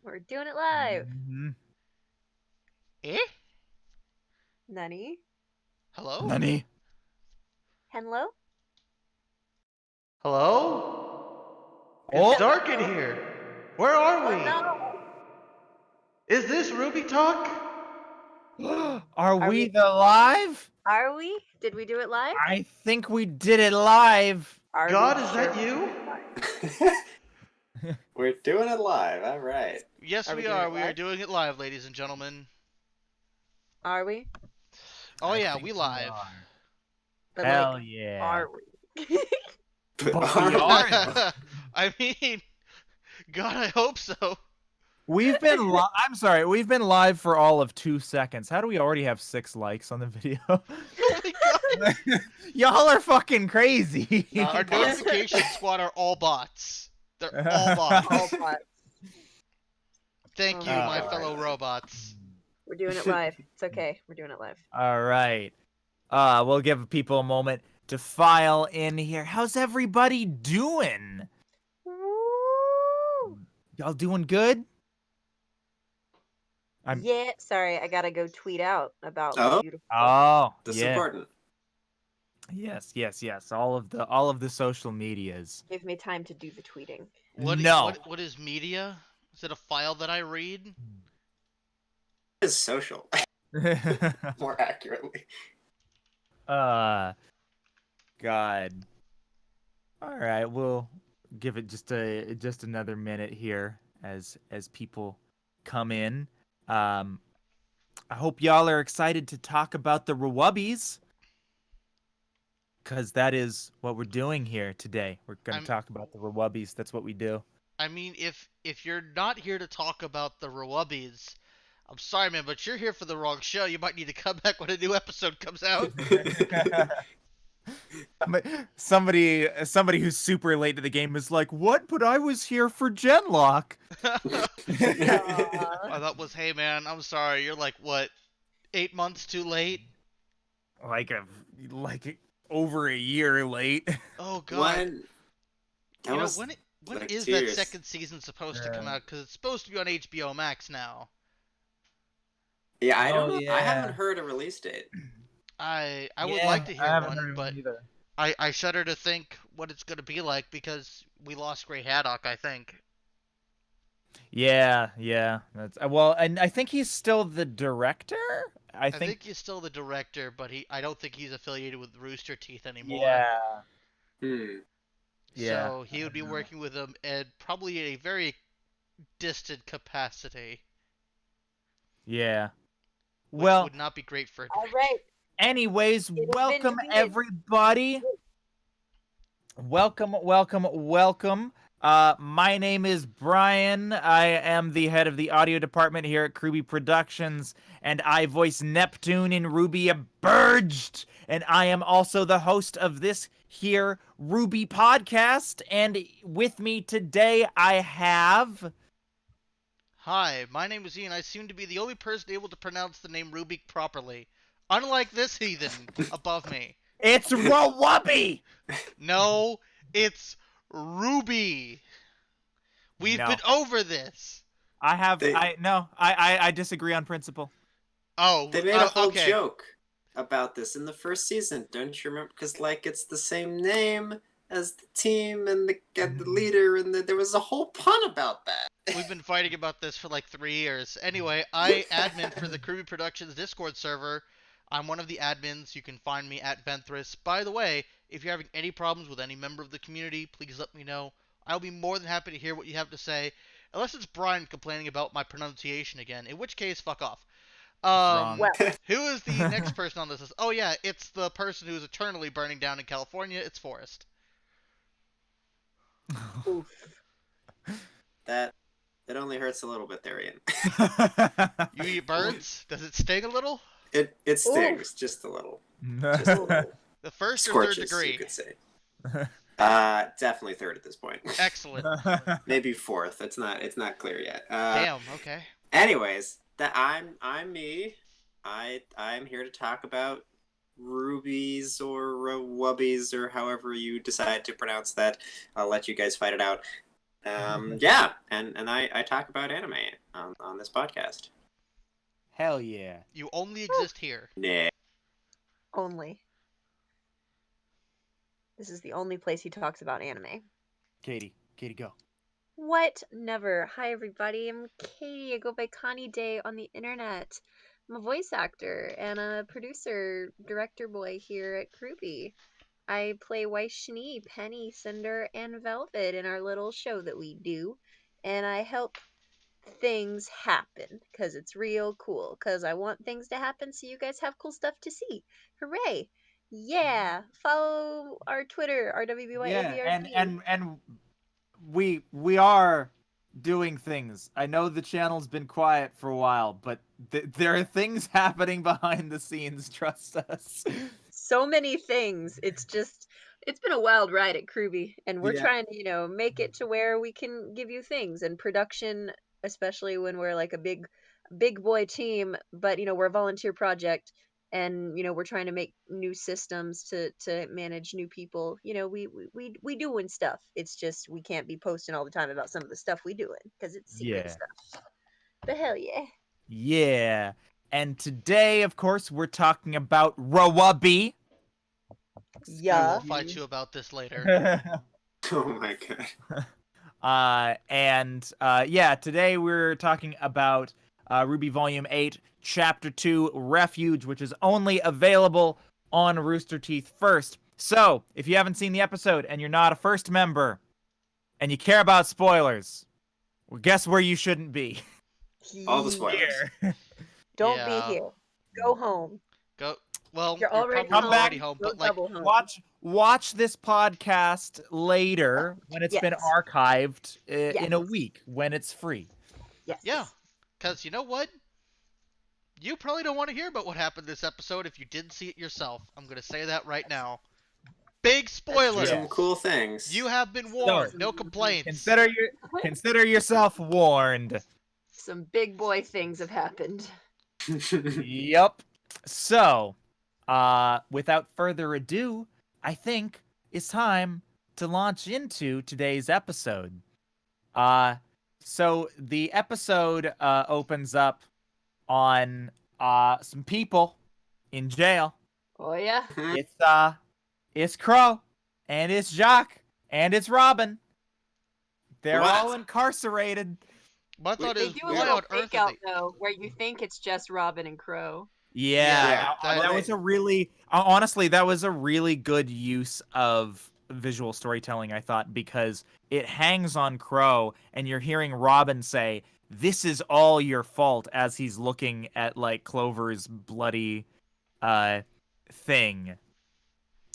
We're doing it live. Eh? Nani? Hello? Nani? Hello? Hello? Oh. It's dark in here. Where are we? No. Is this Ruby Talk? Are we we- the live? Are we? Did we do it live? I think we did it live. Are God, we is sure that we you? did it live? We're doing it live, alright. Yes, Are we we doing are. it We are live? doing it live, ladies and gentlemen. Are we? Oh, I yeah, think we live. are. But Hell like, yeah. are we? But we are. I mean, God, I hope so. We've been I'm sorry, we've been live for all of 2 seconds. How do we already have 6 likes on the video? Oh my God. Y'all are fucking crazy. Our notification squad are all bots. They're all bots. All bots. Thank you, Oh my God. fellow robots. We're doing it live. It's okay. We're doing it live. All right. We'll give people a moment to file in here. How's everybody doing? Woo! Y'all doing good? Yeah, sorry, I gotta go tweet out about Oh. beautiful. Oh, That's yeah. important. Yes. All of the social medias. Give me time to do the tweeting. What is media? Is it a file that I read? It is social, more accurately. God. All right, we'll give it just another minute here as people come in. I hope y'all are excited to talk about the RWBYs, because that is what we're doing here today. We're going to talk about the RWBYs. That's what we do. I mean, if you're not here to talk about the RWBYs, I'm sorry, man, but you're here for the wrong show. You might need to come back when a new episode comes out. Somebody who's super late to the game is like, "What? But I was here for Genlock." I thought was, hey man, I'm sorry. You're like what, 8 months too late? Like over a year late. Oh god. When like is 2 that years. second season supposed to come out? Because it's supposed to be on HBO Max now. Yeah, I don't know. yeah. I haven't heard a release date. I would like to hear one, but either. I shudder to think what it's gonna be like because we lost Grey Haddock, I think. Yeah. That's well, and I think he's still the director. I think he's still the director, but I don't think he's affiliated with Rooster Teeth anymore. Yeah. Yeah. So he would be working with them at probably a very distant capacity. Yeah. Which Well, would not be great for. All right. anyways, It has welcome been everybody. Welcome. My name is Brian. I am the head of the audio department here at RWBY Productions, and I voice Neptune in RWBY Aburged. And I am also the host of this here RWBY podcast. And with me today, I have... Hi, my name is Ian. I seem to be the only person able to pronounce the name Rubik properly. Unlike this heathen above me. It's RWBY! No, it's RWBY. We've been over this. I disagree on principle. Oh, They made a whole okay. joke about this in the first season. Don't you remember? Because it's the same name as the team and the leader, and there was a whole pun about that. We've been fighting about this for like 3 years. Anyway, I admin for the RWBY Productions Discord server. I'm one of the admins. You can find me at Venthris. By the way, if you're having any problems with any member of the community, please let me know. I'll be more than happy to hear what you have to say. Unless it's Brian complaining about my pronunciation again, in which case, fuck off. Who is the next person on this list? Oh yeah, it's the person who is eternally burning down in California. It's Forrest. That only hurts a little bit there, Ian. You eat birds? Does it sting a little? It stings just a little. Just a little. The first Scorches, or third degree? you could say. Definitely third at this point. Excellent. Maybe fourth. It's not clear yet. Damn. Okay. Anyways, I'm me. I'm here to talk about RWBYs or RWBYs or however you decide to pronounce that. I'll let you guys fight it out. Yeah, and I talk about anime on this podcast. Hell yeah. You only exist here. Nah. Only. This is the only place he talks about anime. Katie, go. What? Never. Hi, everybody. I'm Katie. I go by Connie Day on the internet. I'm a voice actor and a producer, director boy here at RWBY. I play Weiss Shani, Penny, Cinder, and Velvet in our little show that we do. And I help things happen because it's real cool. Because I want things to happen so you guys have cool stuff to see. Hooray! Yeah! Follow our Twitter, Yeah, RWBYAVRP. and we are doing things. I know the channel's been quiet for a while, but there are things happening behind the scenes, trust us. So many things. It's been a wild ride at RWBY, and we're Yeah. trying to, make it to where we can give you things and production, especially when we're like a big boy team, but we're a volunteer project, and we're trying to make new systems to manage new people. We doing stuff. It's just we can't be posting all the time about some of the stuff we doing because it's secret Yeah. stuff. But hell yeah. Yeah. And today, of course, we're talking about RWBY. I will Yeah. fight you about this later. Oh my god. Yeah, today we're talking about RWBY Volume 8, Chapter 2, Refuge, which is only available on Rooster Teeth first. So, if you haven't seen the episode and you're not a first member and you care about spoilers, well, guess where you shouldn't be? All the spoilers. Here. Don't Yeah. be here. Go home. Go. Well, You're you're already probably Come back. already home, Go but like, double home. Watch this podcast later when it's been Yes. archived in Yes. a week when it's free. Yes. yeah, because you know what? You probably don't want to hear about what happened this episode if you didn't see it yourself. I'm gonna say that right now. Big spoilers. Some cool things. You have been warned. No complaints. Consider yourself warned. Some big boy things have happened. Yep. So, without further ado, I think it's time to launch into today's episode. So the episode opens up on some people in jail. Oh yeah. It's Crow, and it's Jacques, and it's Robin. They're What? all incarcerated. My thought They is, do a why little on earth fake are out they? though, where you think it's just Robin and Crow. Yeah, Yeah, that was a really honestly, that was a really good use of visual storytelling, I thought, because it hangs on Crow, and you're hearing Robin say, "This is all your fault," as he's looking at like Clover's bloody thing,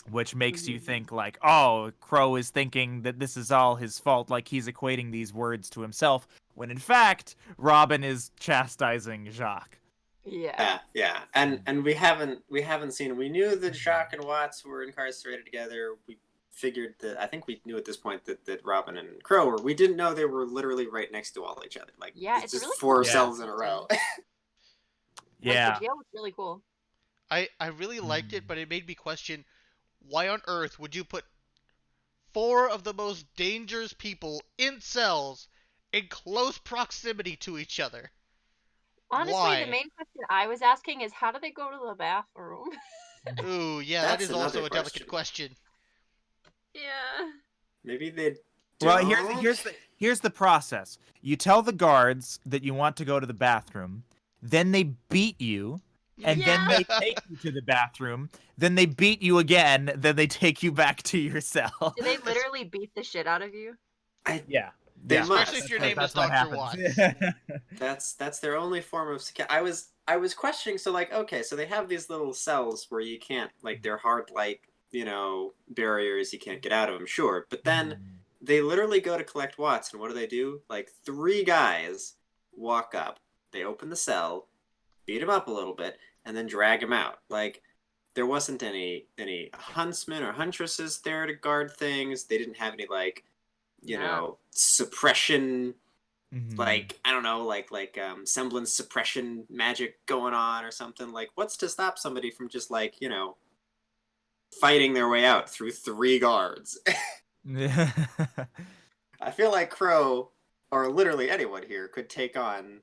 which makes you think like, oh, Crow is thinking that this is all his fault, like he's equating these words to himself, when in fact Robin is chastising Jacques. Yeah. And we haven't seen. We knew that Jacques and Watts were incarcerated together. We figured that. I think we knew at this point that Robin and Crow were. We didn't know they were literally right next to all each other. Like, Yeah, it's it's a just really four cool cells in a row. Yeah. Like, the jail was really cool. I really liked it, but it made me question, why on earth would you put four of the most dangerous people in cells in close proximity to each other? Honestly, Why? the main question I was asking is how do they go to the bathroom? Ooh, yeah, that That's is also another a delicate question. Yeah. Maybe they. Well, don't? here's the process. You tell the guards that you want to go to the bathroom, then they beat you, and then they take you to the bathroom, then they beat you again, then they take you back to your cell. Do they literally beat the shit out of you? Yeah. They Yeah. must. Especially if your name is That's what Dr. happens. Watts. That's their only form of security. I was questioning. So like, okay, so they have these little cells where you can't, like, they're hard, like, barriers. You can't get out of them. Sure, but then they literally go to collect Watts, and what do? Like, three guys walk up. They open the cell, beat him up a little bit, and then drag him out. Like, there wasn't any huntsmen or huntresses there to guard things. They didn't have any, like, suppression, like, I don't know, like semblance suppression magic going on or something. Like, what's to stop somebody from just, like, fighting their way out through three guards? I feel like Crow, or literally anyone here, could take on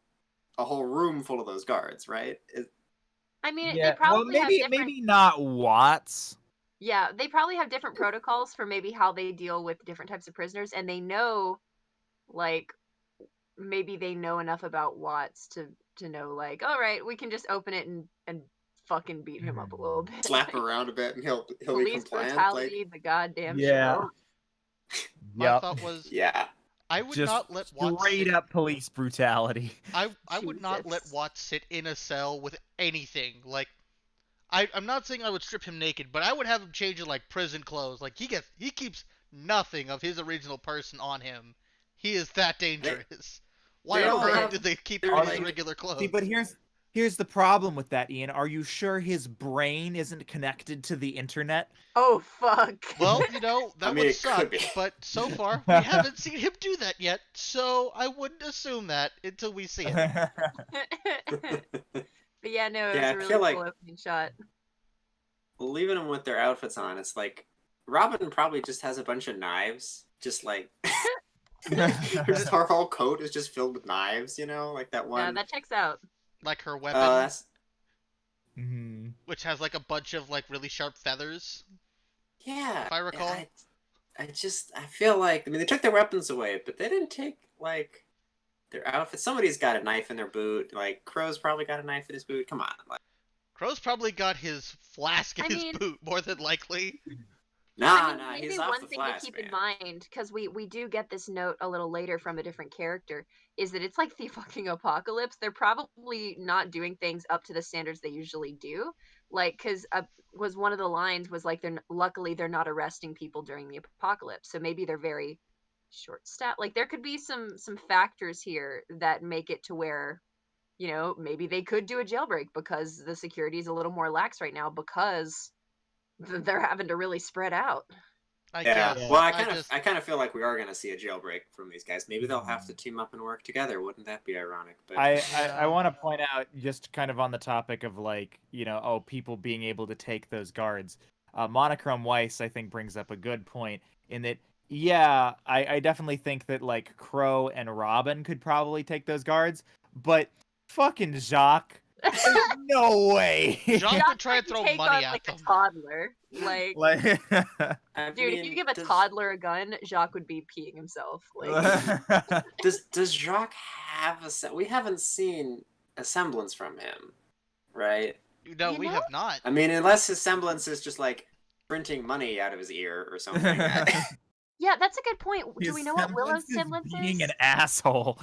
a whole room full of those guards, right? I mean, they Yeah, well, probably have different. maybe not Watts. Yeah, they probably have different protocols for maybe how they deal with different types of prisoners, and they know, like, maybe they know enough about Watts to know, like, all right, we can just open it and fucking beat him up a little bit. Slap around a bit and he'll be Police compliant. brutality, Like, the goddamn Yeah. show. My Yep. thought was, yeah. I would Just not let Watts straight sit. up police brutality. I would not let Jesus. Watts sit in a cell with anything. Like, I'm not saying I would strip him naked, but I would have him change in like prison clothes. Like he keeps nothing of his original person on him. He is that dangerous. Why they on all earth have- did they keep they're him in his like- regular clothes? See, but here's the problem with that, Ian. Are you sure his brain isn't connected to the internet? Oh fuck. Well, you know, that I mean, would it suck, could be. but so far we haven't seen him do that yet, so I wouldn't assume that until we see it. But yeah, no, it was Yeah, a I really feel cool like- opening shot. Leaving them with their outfits on, it's like Robin probably just has a bunch of knives, just like her whole coat is just filled with knives, you know, like that one. Yeah, that checks out. Like her weapon, That's Mhm. which has like a bunch of like really sharp feathers. yeah. If I recall. I feel like they took their weapons away, but they didn't take like their outfits. Somebody's got a knife in their boot. Like Crow's probably got a knife in his boot. Come on, like, Crow's probably got his flask in I his mean- boot, more than likely. I mean, he's maybe off one the thing flask, to keep man. in mind, because we do get this note a little later from a different character, is that it's like the fucking apocalypse. They're probably not doing things up to the standards they usually do. Like, because was one of the lines was like, luckily they're not arresting people during the apocalypse, so maybe they're very short staffed. Like, there could be some factors here that make it to where, you know, maybe they could do a jailbreak because the security is a little more lax right now because they're having to really spread out. I Yeah. guess. Well, I I kind of feel like we are going to see a jailbreak from these guys. Maybe they'll have to team up and work together. Wouldn't that be ironic? But I want to point out, just kind of on the topic of like, you know, people being able to take those guards. Monochrome Weiss, I think, brings up a good point in that, yeah, I definitely think that like Crow and Robin could probably take those guards, but fucking Jacques, there's no way. Jacques would try and Could throw take money on, at like them. a toddler. Like, Like, I dude, if mean, you give a does- toddler a gun, Jacques would be peeing himself. Like, does Jacques have we haven't seen a semblance from him, right? No, You we know? have not. I mean, unless his semblance is just like printing money out of his ear or something. yeah, that's a good point. Do his we know what Willow's semblance being is? an asshole.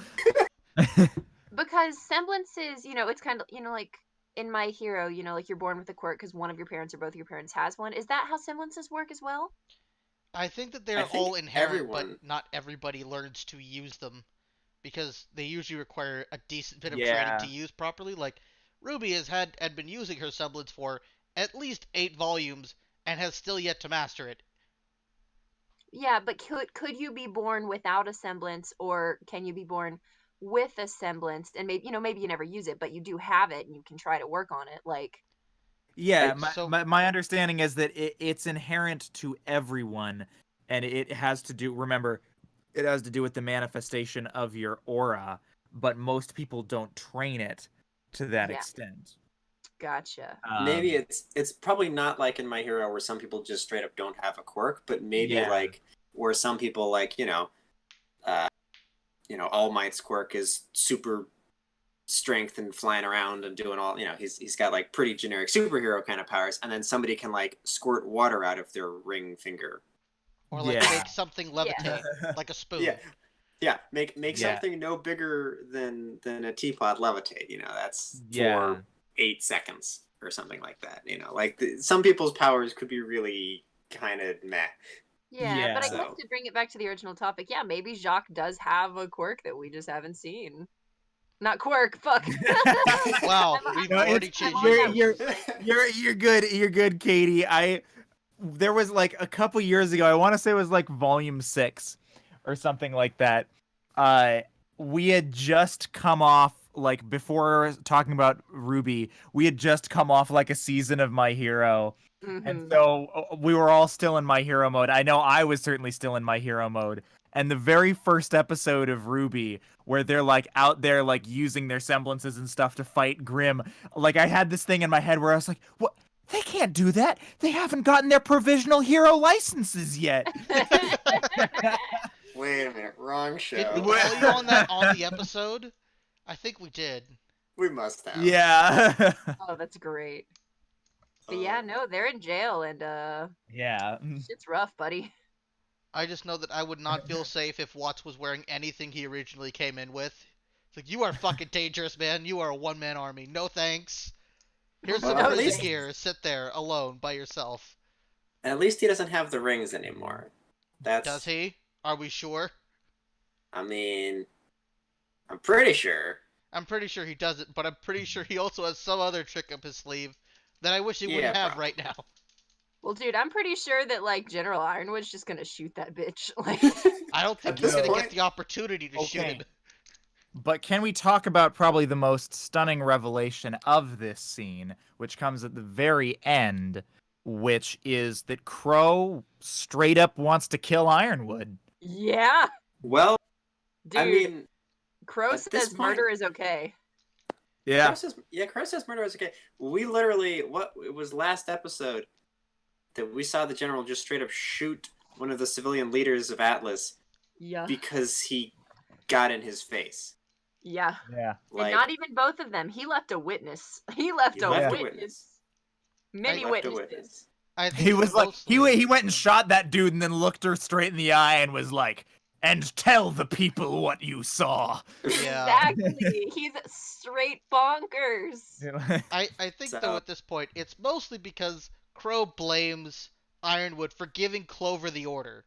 Because semblances, you know, it's kind of, you know, like in My Hero, you know, like you're born with a quirk because one of your parents or both of your parents has one. Is that how semblances work as well? I think that I they're think all inherent, everyone- but not everybody learns to use them. Because they usually require a decent bit of Yeah. training to use properly. Like, Ruby had been using her semblance for at least 8 volumes and has still yet to master it. Yeah, but could you be born without a semblance, or can you be born with a semblance? And maybe, you know, maybe you never use it, but you do have it and you can try to work on it. Like, Yeah, Right, so- my understanding is that it's inherent to everyone, and it has to do. Remember, it has to do with the manifestation of your aura, but most people don't train it to that Yeah. extent. gotcha. Maybe it's probably not like in My Hero where some people just straight up don't have a quirk, but maybe Yeah. like where some people like All Might's quirk is super strength and flying around and doing all, he's got like pretty generic superhero kind of powers, and then somebody can like squirt water out of their ring finger. Or, like, Yeah. make something levitate, like a spoon. Yeah, make Yeah. something no bigger than a teapot levitate. That's Yeah. for 8 seconds or something like that. Like some people's powers could be really kind of meh. Yeah, but I Yeah. guess to bring it back to the original topic, yeah, maybe Jacques does have a quirk that we just haven't seen. Not quirk, fuck. Wow, I'm- we've No, already it's- changed you're- it. You're good. You're good, Katie. There was like a couple years ago. I want to say it was like volume 6 or something like that. We had just come off, like, before talking about RWBY, we had just come off like a season of My Hero. And Mhm. so we were all still in My Hero mode. I know I was certainly still in My Hero mode. And the very first episode of RWBY, where they're like out there like using their semblances and stuff to fight Grimm, like I had this thing in my head where I was like, what? They can't do that. They haven't gotten their provisional hero licenses yet. Wait a minute, wrong show. Did we tell you on that on the episode? I think we did. We must have. Yeah. Oh, that's great. But yeah, no, they're in jail and Yeah. shit's rough, buddy. I just know that I would not feel safe if Watts was wearing anything he originally came in with. It's like, you are fucking dangerous, man. You are a one-man army. No thanks. Here's some Well, at prison least- gear. Sit there alone by yourself. At least he doesn't have the rings anymore. That's. Does he? Are we sure? I mean, I'm pretty sure. I'm pretty sure he doesn't, but I'm pretty sure he also has some other trick up his sleeve that I wish he wouldn't have probably. right now. Well, dude, I'm pretty sure that like General Ironwood's just gonna shoot that bitch. Like, I don't think At he's this gonna point- get the opportunity to shoot Okay. him. But can we talk about probably the most stunning revelation of this scene, which comes at the very end, which is that Crow straight up wants to kill Ironwood. yeah, Well, dude. I mean, Crow at this says point- murder is okay. Yeah. Crow says murder is okay. We literally, it was last episode that we saw the general just straight up shoot one of the civilian leaders of Atlas Yeah, because he got in his face. yeah. Yeah. And not even both of them. He left a witness. He left, He a, left a witness. witness. Many He left a witnesses. witness. I think He was like mostly- he went and shot that dude and then looked her straight in the eye and was like, "And tell the people what you saw." Yeah. Exactly. He's straight bonkers. I think So- though at this point it's mostly because Crow blames Ironwood for giving Clover the order.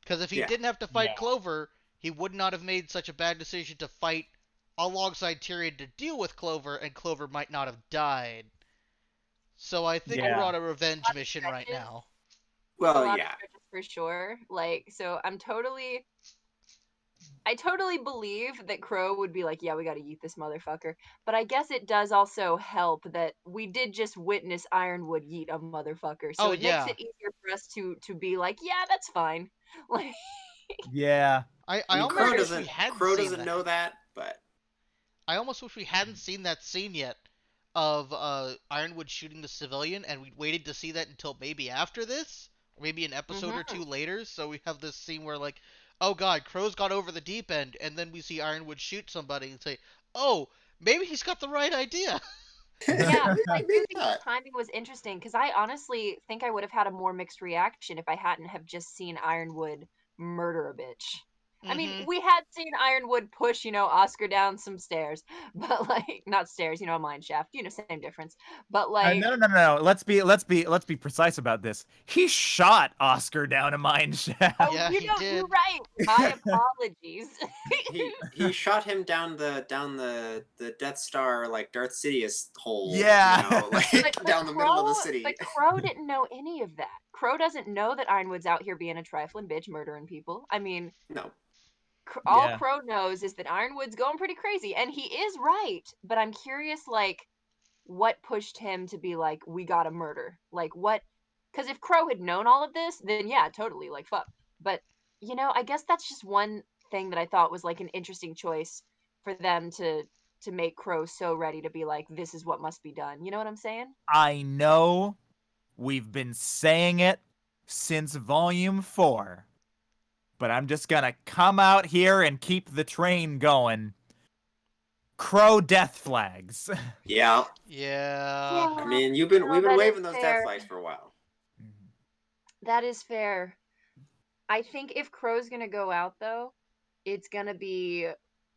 Because if he Yeah. didn't have to fight Yeah. Clover, he would not have made such a bad decision to fight alongside Tyrion to deal with Clover, and Clover might not have died. So I think Yeah. we're on a revenge Lot of mission right stretches. now. A Well, lot of yeah. stretches for sure. Like, so I totally believe that Crow would be like, yeah, we gotta eat this motherfucker. But I guess it does also help that we did just witness Ironwood yeet a motherfucker. So Oh, it yeah. makes it easier for us to be like, yeah, that's fine. Like, Yeah. I I mean, almost Crow wish we doesn't. hadn't Crow seen doesn't that. know that, but I almost wish we hadn't seen that scene yet of Ironwood shooting the civilian, and we waited to see that until maybe after this, or maybe an episode or two later. So we have this scene where like, oh god, Crow's got over the deep end, and then we see Ironwood shoot somebody and say, oh, maybe he's got the right idea. yeah, I do Maybe think the not. timing was interesting because I honestly think I would have had a more mixed reaction if I hadn't have just seen Ironwood murder a bitch. I mean, Mhm. we had seen Ironwood push, Oscar down some stairs, but like not stairs, a mine shaft, same difference. But like, No. Let's be precise about this. He shot Oscar down a mine shaft. oh, Yeah, he you're did. right. My apologies. he shot him down the Death Star like Darth Sidious hole. Yeah. But down the middle of the city. But Crow didn't know any of that. Crow doesn't know that Ironwood's out here being a trifling bitch, murdering people. I mean, No. all Yeah. Crow knows is that Ironwood's going pretty crazy, and he is right. But I'm curious, like, what pushed him to be like, we gotta murder? Like, what? Because if Crow had known all of this, then yeah, totally, like, fuck. But I guess that's just one thing that I thought was like an interesting choice for them to make Crow so ready to be like, this is what must be done. You know what I'm saying? I know we've been saying it since volume 4. But I'm just gonna come out here and keep the train going. Crow death flags. Yeah. Yeah. I mean, we've been that is waving those fair. death flags for a while. That is fair. I think if Crow's gonna go out though, it's gonna be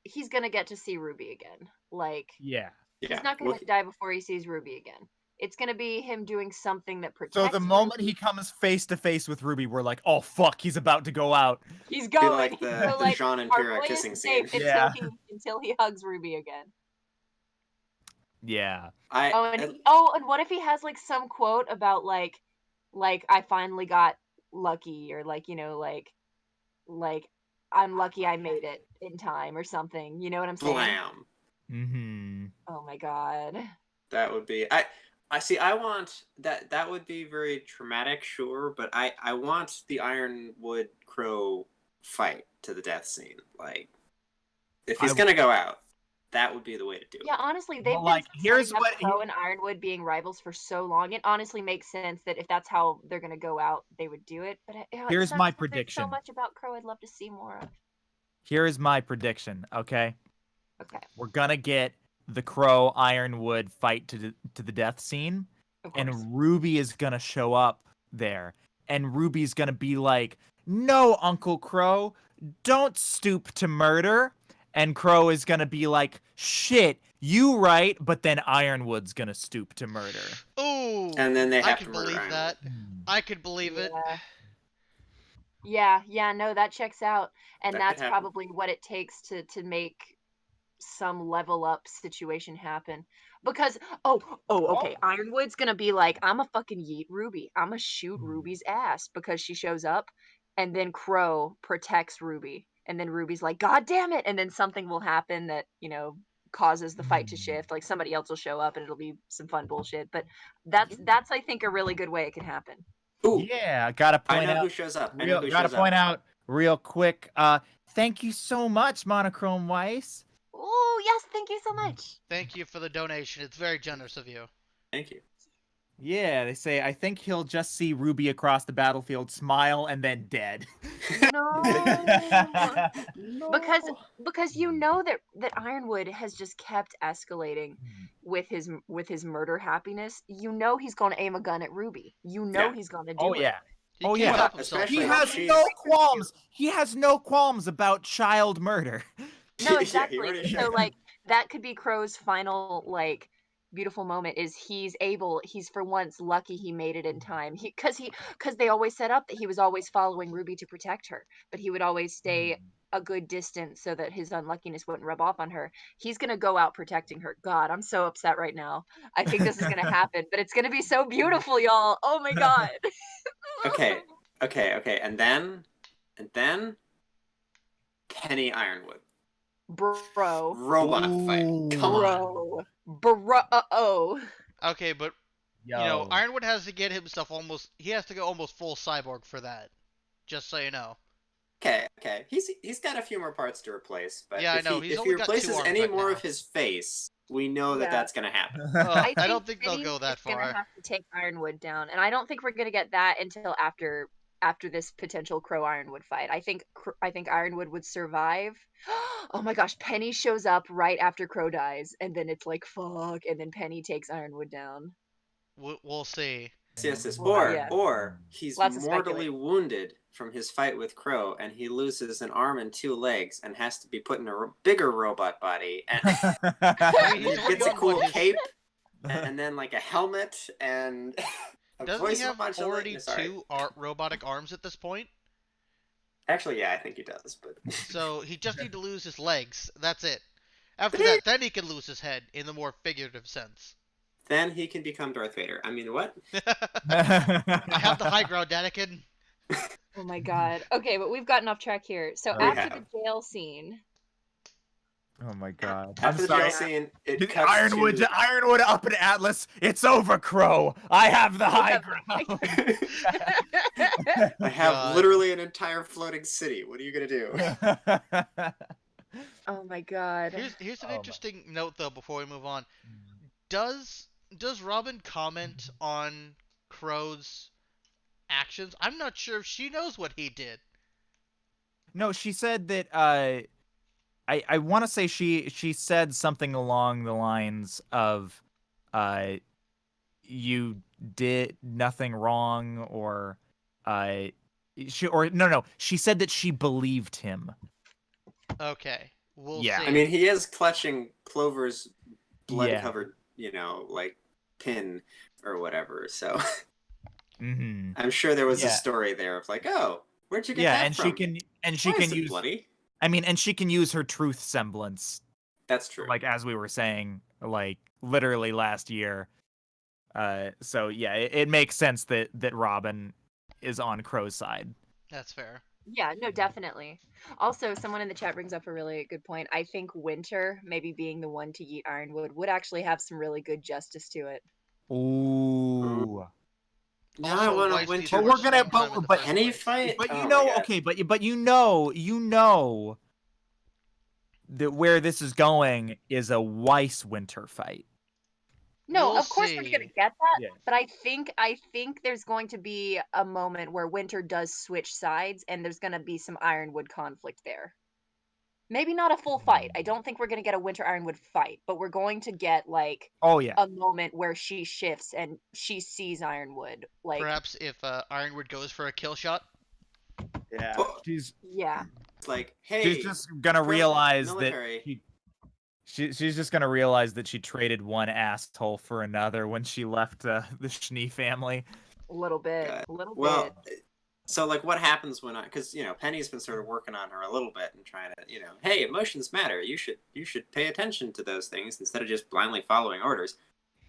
he's gonna get to see Ruby again. Like Yeah. Yeah. he's not gonna Look- die before he sees Ruby again. It's gonna be him doing something that protects. So the moment Ruby. he comes face to face with Ruby, we're like, oh fuck, he's about to go out. he's Be going, like the Jean and our Pyrrha boy is kissing scene. safe Yeah. until he hugs Ruby again. Yeah. And what if he has like some quote about like I finally got lucky, or like like I'm lucky I made it in time or something. You know what I'm saying? Blam. Mm-hmm. Oh my god. That would be I see. I want that. That would be very traumatic, sure, but I want the Ironwood Crow fight to the death scene. Like, if he's gonna go out, that would be the way to do it. Yeah, honestly, they've Well, been like, here's setting up what Crow and Ironwood being rivals for so long. It honestly makes sense that if that's how they're gonna go out, they would do it. But it Here's sucks my that there's so prediction. much about Crow I'd love to see more of. Here is my prediction, okay? Okay. We're gonna get the Crow Ironwood fight to the death scene, Of course. and RWBY is gonna show up there, and RWBY's gonna be like, "No, Uncle Crow, don't stoop to murder." And Crow is gonna be like, "Shit, you right," but then Ironwood's gonna stoop to murder. Ooh. And then they have I to could murder believe Ironwood. that. I could believe it. Yeah, no, that checks out. And That that's could happen. probably what it takes to make some level up situation happen. Because okay, Ironwood's gonna be like, I'm a fucking yeet RWBY. I'm gonna shoot RWBY's ass because she shows up, and then Crow protects RWBY, and then RWBY's like, God damn it, and then something will happen that, you know, causes the fight to shift. Like somebody else will show up and it'll be some fun bullshit. But that's I think a really good way it can happen. Ooh, Yeah, gotta point I know out. who shows up. Gotta point out real quick. Thank you so much, Monochrome Weiss. Oh yes, thank you so much. Thank you for the donation. It's very generous of you. Thank you. Yeah, they say, I think he'll just see RWBY across the battlefield, smile, and then dead. No. Because you know that Ironwood has just kept escalating with his murder happiness. You know he's gonna aim a gun at RWBY. You know Yeah. he's gonna do Oh it. yeah. He Oh, can't yeah. help himself. Especially He how has she's- no qualms. He has no qualms about child murder. No, Yeah, he exactly. already So showed. like that could be Crow's final like beautiful moment is he's for once lucky he made it in time. Because they always set up that he was always following RWBY to protect her, but he would always stay a good distance so that his unluckiness wouldn't rub off on her. He's gonna go out protecting her. God, I'm so upset right now. I think this is gonna happen, but it's gonna be so beautiful, y'all. Oh my god. Okay. And then Penny Ironwood. Bro. Robot fight. Come on. Bro. Okay, but you know, Ironwood has to get himself he has to go almost full cyborg for that. Just so you know. Okay. He's got a few more parts to replace, but Yeah, I if know. he, He's if he only got 2 replaces arms any right more now. of his face, we know that Yeah. that's gonna happen. I don't think they'll Penny go that is gonna far. have to take Ironwood down, and I don't think we're gonna get that until after this potential Crow Ironwood fight. I think Ironwood would survive. Oh my gosh, Penny shows up right after Crow dies, and then it's like fuck, and then Penny takes Ironwood down. We'll see. Yes. Yeah. Or he's Lots of mortally speculating. wounded from his fight with Crow, and he loses an arm and 2 legs, and has to be put in a bigger robot body, and I mean, he he's already gets a on cool his... cape, and then like a helmet, and a Doesn't voice he have modulator. already Sorry. 2 robotic arms at this point? Actually, yeah, I think he does, but So he just need to lose his legs. That's it. After that, then he can lose his head in the more figurative sense. then he can become Darth Vader. I mean, what? I have the high ground, Anakin. Oh my god. Okay, but we've gotten off track here. So We after have. the jail scene. Oh my god. After the sorry. jail scene, it cuts Ironwood, to... Ironwood up in Atlas. It's over, Crow. I have the high ground. I have God. literally an entire floating city. What are you gonna do? Oh my god. Here's an interesting note though before we move on. Does Robin comment on Crow's actions? I'm not sure if she knows what he did. No, she said that I want to say she said something along the lines of you did nothing wrong, or she said that she believed him. Okay, we'll Yeah. see. I mean, he is clutching Clover's Yeah. blood-covered, like pin or whatever. So Mm-hmm. I'm sure there was Yeah. a story there of like, oh, where'd you get Yeah, that and from? she Why can is it use. bloody? I mean, and she can use her truth semblance, That's true. like as we were saying, like literally last year. So yeah, it makes sense that Robin is on Crow's side. That's fair. Yeah, no, definitely. Also, someone in the chat brings up a really good point. I think Winter, maybe being the one to yeet Ironwood, would actually have some really good justice to it. Ooh. Now I Also, want a why is winter. Caesar But we're much gonna- sometime in the but first Any place? fight? But you Oh my know, God. okay, but you know that where this is going is a Weiss winter fight. No, We'll of course we're gonna see. get that, Yeah. but I think there's going to be a moment where Winter does switch sides, and there's gonna be some Ironwood conflict there. Maybe not a full fight. I don't think we're gonna get a Winter Ironwood fight, but we're going to get like Oh yeah. a moment where she shifts and she sees Ironwood. Like, Perhaps if Ironwood goes for a kill shot. Yeah. Oh. yeah, It's like, hey, She's just gonna realize military. that she's just gonna realize that she traded one asshole for another when she left the Schnee family. a little bit, God. a little Well, bit. so like, what happens when because Penny's been sort of working on her a little bit and trying to hey, emotions matter. You should pay attention to those things instead of just blindly following orders.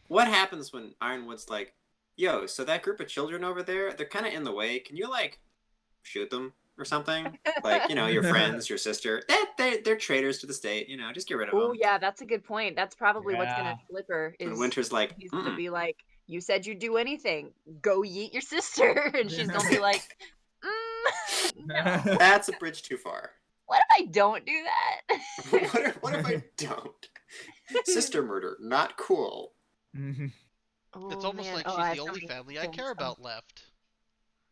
What happens when Ironwood's like, yo, so that group of children over there, they're kind of in the way. Can you like shoot them or something? Like, your friends, your sister, they're traitors to the state. Just get rid of Oh them. yeah, that's a good point. That's probably what's gonna Yeah. flip her. And Is Winter's like, he's gonna be like, "You said you'd do anything. Go yeet your sister," and she's gonna be like, "No. that's a bridge too far. What if I don't do that?" what if I don't? Sister murder, not cool. It's Oh, almost man. like Oh, I she's have the so only many family I things. care about left.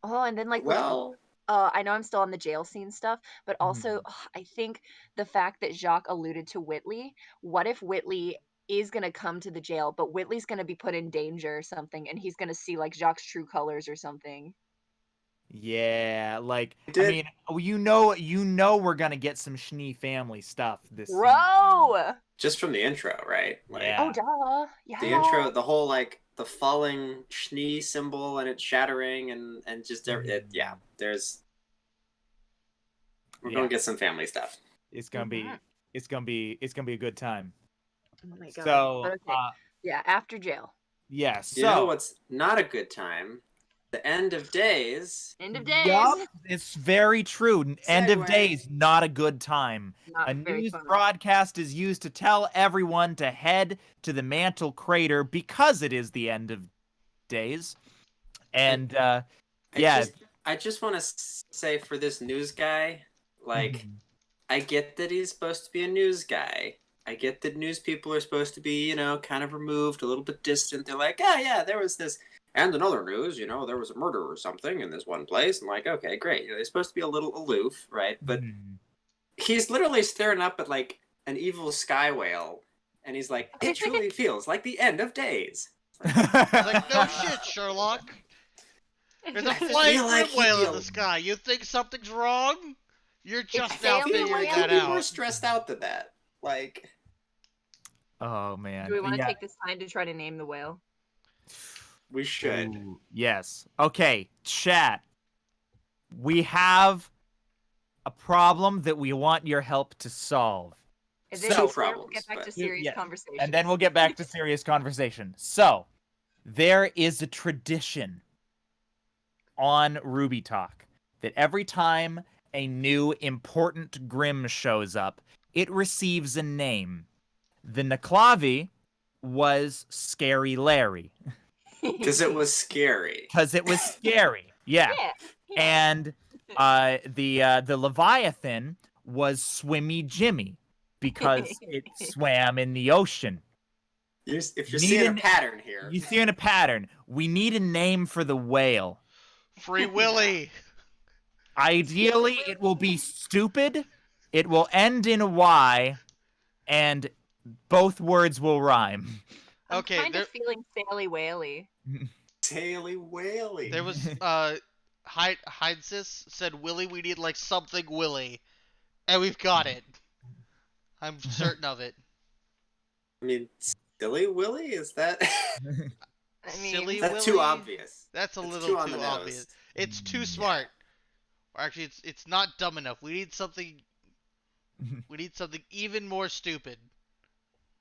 Oh, and then like Well, I know I'm still on the jail scene stuff, but also I think the fact that Jacques alluded to Whitley, what if Whitley is gonna come to the jail, but Whitley's gonna be put in danger or something, and he's gonna see like Jacques' true colors or something. Yeah, like Did- I mean, you know we're gonna get some Schnee family stuff this season. Bro! just from the intro, right? Like, Yeah. Oh, duh. Yeah. the intro, the whole like the falling Schnee symbol and it shattering and just yeah. We're gonna get some family stuff. It's gonna be a good time. Oh my god. So But okay. Yeah, after jail. yeah, so You know what's not a good time? The end of days. End of days. Yup, it's very true. End of Segue. days, not a good time. Not A very news fun. broadcast is used to tell everyone to head to the Mantle crater because it is the end of days. And yeah, I just want to say for this news guy, like, I get that he's supposed to be a news guy. I get that news people are supposed to be, kind of removed, a little bit distant. They're like, oh yeah, there was this, and in other news, there was a murder or something in this one place. And like, okay, great. They're supposed to be a little aloof, right? But he's literally staring up at like an evil sky whale, and he's like, it truly feels like the end of days. Like, no shit, Sherlock. There's a flying grim whale in the sky. You think something's wrong? You're just now failing figuring whale? that Be more out. stressed out than that. Like, oh man. Do we want to Yeah. take this time to try to name the whale? we should. Ooh, yes. Okay, chat. We have a problem that we want your help to solve. And So- then Two we'll problems, get back to but- serious Yeah. conversation. And then we'll get back to serious conversation. So, there is a tradition on RWBY Talk that every time a new important Grimm shows up, it receives a name. The Naklavi was Scary Larry. Because it was scary. Because it was scary. Yeah. Yeah. And the Leviathan was Swimmy Jimmy because it swam in the ocean. If you're Need seeing a an- pattern here, You see in a pattern. We need a name for the whale. Free Willy. Ideally, it will be stupid. It will end in a Y, and both words will rhyme. I'm Okay, kind of feeling Sally Whaley. Taily Whaley. there was Heinsis said, Willy, we need like something Willy. And we've got it. I'm certain of it. I mean, Silly Willy? Is that? I mean, Silly That's Willy? too obvious. That's a It's little too on too the nose. obvious. It's too smart. Or actually, it's not dumb enough. We need something. We need something even more stupid.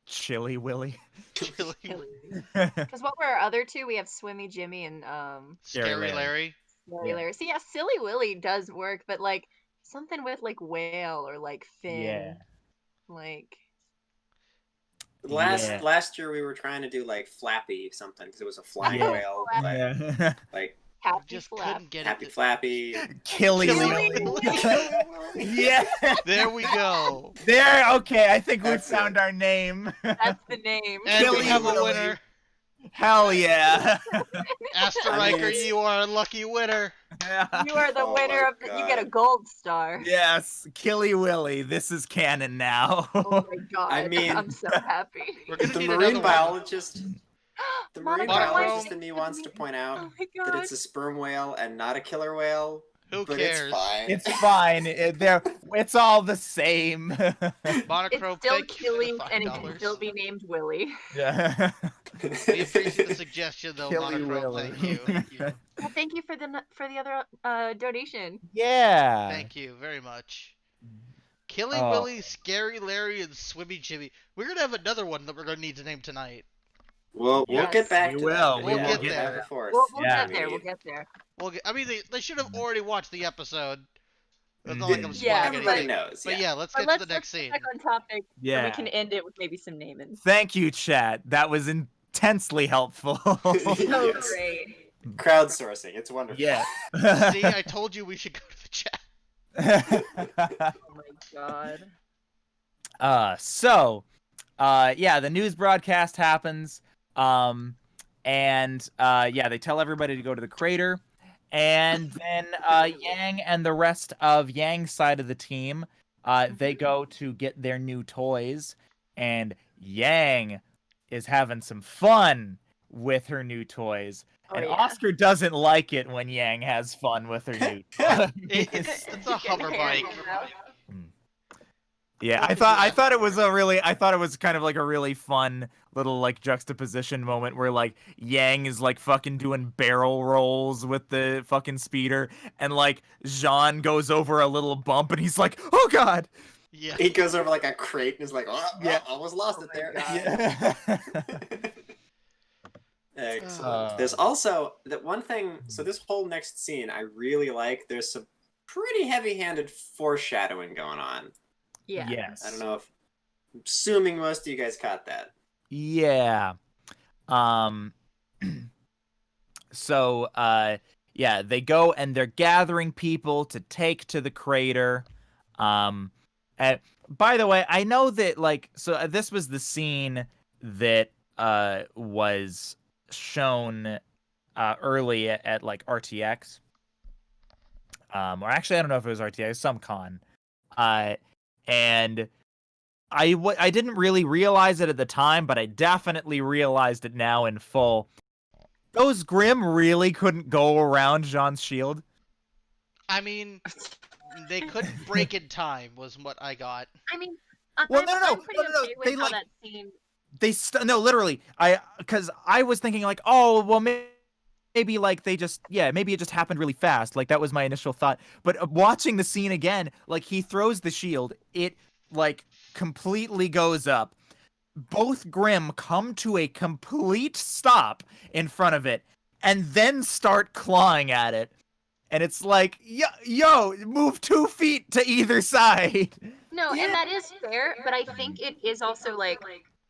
Chili Willy. Really because what were our other two? We have Swimmy Jimmy and scary Larry. Larry. Silly Yeah. Larry. See, yeah, Silly Willy does work, but like something with like whale or like fin, Yeah. like. Last year we were trying to do like Flappy something because it was a flying Yeah. whale. But Yeah. like Happy Just Flap. couldn't get Happy it. Flappy. Killy Killy Willy. Willy. Yeah. There we go. There. Okay, I think we That's found it. our name. That's the name. And we Killy have a Willy. winner. Hell yeah. Asterriker, it's- you are a lucky winner. You are the Oh winner my of you get a God. gold star. Yes, Killy Willy. This is canon now. Oh my god. I mean- I'm so happy. We're gonna The need marine another biologist. The marine Monochrome biologist white. in me wants to point out Oh my that god. it's a sperm whale and not a killer whale. Who but cares? it's fine. It's fine. It's all the same. It's Monochrome, still thank you for the Killy and it can $5. still be named Willy. Yeah. We appreciate the suggestion, though, Killy Monochrome. Willy. Thank you. Thank you. Well, thank you for the other donation. Yeah. Thank you very much. Killy Oh. Willy, Scary Larry, and Swimmy Jimmy. We're gonna have another one that we're gonna need to name tonight. We'll Yes. get back We to will. that. We'll We get won't have there. a fourth. We'll Yeah. get there. We'll get there. I mean, they should have already watched the episode. It's not Mhm. like I'm spoiling Yeah, Everybody anything. knows. But Yeah. yeah, let's But get let's to the next get scene. back on topic. Yeah. And we can end it with maybe some naming. Thank you, chat. That was intensely helpful. So Yes. great. Crowdsourcing. It's wonderful. Yeah. See, I told you we should go to the chat. Oh my god. Yeah, the news broadcast happens. Yeah, they tell everybody to go to the crater. And then Yang and the rest of Yang's side of the team, they go to get their new toys. And Yang is having some fun with her new toys. Oh, And yeah. Oscar doesn't like it when Yang has fun with her new toys. It's a hover bike. Yeah, I thought it was kind of like a really fun little like juxtaposition moment where like Yang is like fucking doing barrel rolls with the fucking speeder and like Jean goes over a little bump and he's like, "Oh god." Yeah. He goes over like a crate and is like, oh, Yeah. almost lost Oh it my there. God. Yeah. Excellent. There's also that one thing. So this whole next scene, I really like. There's some pretty heavy-handed foreshadowing going on. Yeah. Yes. I don't know if. I'm assuming most of you guys caught that. Yeah. Yeah, they go and they're gathering people to take to the crater. And by the way, I know that this was the scene that was shown early at like RTX. Or actually, I don't know if it was RTX, some con. And I didn't really realize it at the time, but I definitely realized it now in full. Those Grimm really couldn't go around Jean's shield. I mean, they couldn't break in time, was what I got. I mean, Well, I'm no, pretty okay with they, how like- that scene. No, literally. Because I was thinking like, oh, well, maybe like maybe it just happened really fast. Like that was my initial thought. But watching the scene again, like he throws the shield, it like completely goes up. Both Grimm come to a complete stop in front of it and then start clawing at it. And it's like, yo, move 2 feet to either side. No, Yeah. and that is fair, but I think it is also like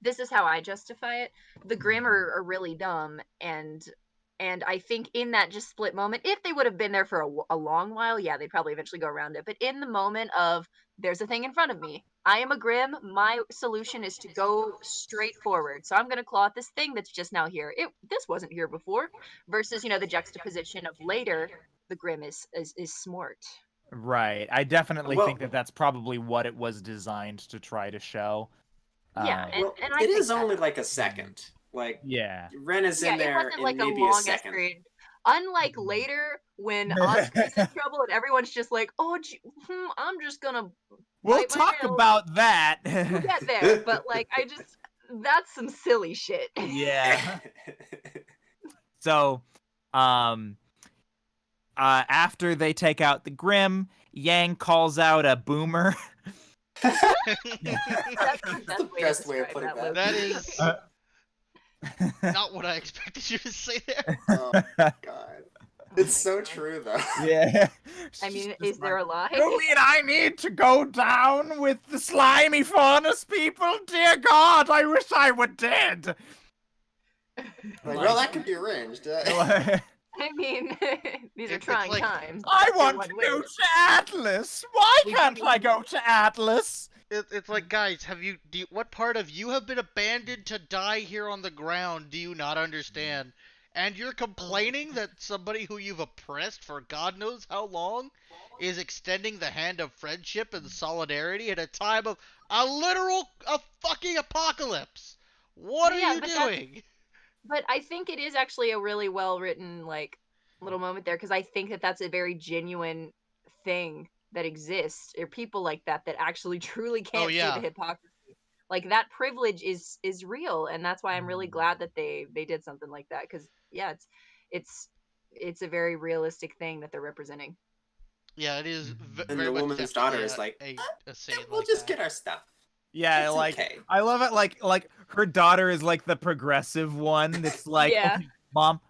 this is how I justify it. The Grimm are really dumb, and I think in that just split moment, if they would have been there for a long while, yeah, they'd probably eventually go around it. But in the moment of there's a thing in front of me, I am a Grimm. My solution is to go straight forward. So I'm gonna claw at this thing that's just now here. This wasn't here before. Versus the juxtaposition of later, the Grimm is smart. Right. I definitely Well- think that that's probably what it was designed to try to show. Yeah, Um, and- Well, I it think is that- only like a second. Like yeah. Ren is Yeah, in it there wasn't in like a maybe a long ass second. period. Unlike later when Oscar's in trouble and everyone's just like, oh, I'm just gonna We'll bite my talk nails. about that. We'll get there. But like, that's some silly shit. Yeah. So, after they take out the Grimm, Yang calls out a boomer. That's the best way of describe putting that. Luke. That is not what I expected you to say there. Oh my god. It's so true though. Yeah. I mean, is there a lie? You mean I need to go down with the slimy faunus people? Dear God, I wish I were dead. Like, well, that could be arranged. I mean, these are It's trying like times. I want Everyone to go wins. to Atlas. Why We can't do- I go to Atlas? it's like, guys, what part of you have been abandoned to die here on the ground do you not understand? And you're complaining that somebody who you've oppressed for God knows how long is extending the hand of friendship and solidarity at a time of a fucking apocalypse. What But are yeah, you but that's doing? but I think it is actually a really well written like little moment there because I think that that's a very genuine thing that exists or people like that that actually truly Oh can't see the yeah. hypocrisy. Like that privilege is real, and that's why I'm really glad that they did something like that because yeah, it's it's a very realistic thing that they're representing. Yeah, it is And very the much woman's definitely daughter is like, a scene we'll like just that. get our stuff. Yeah, It's like okay. I love it. Like her daughter is like the progressive one. That's like, Yeah. okay, mom,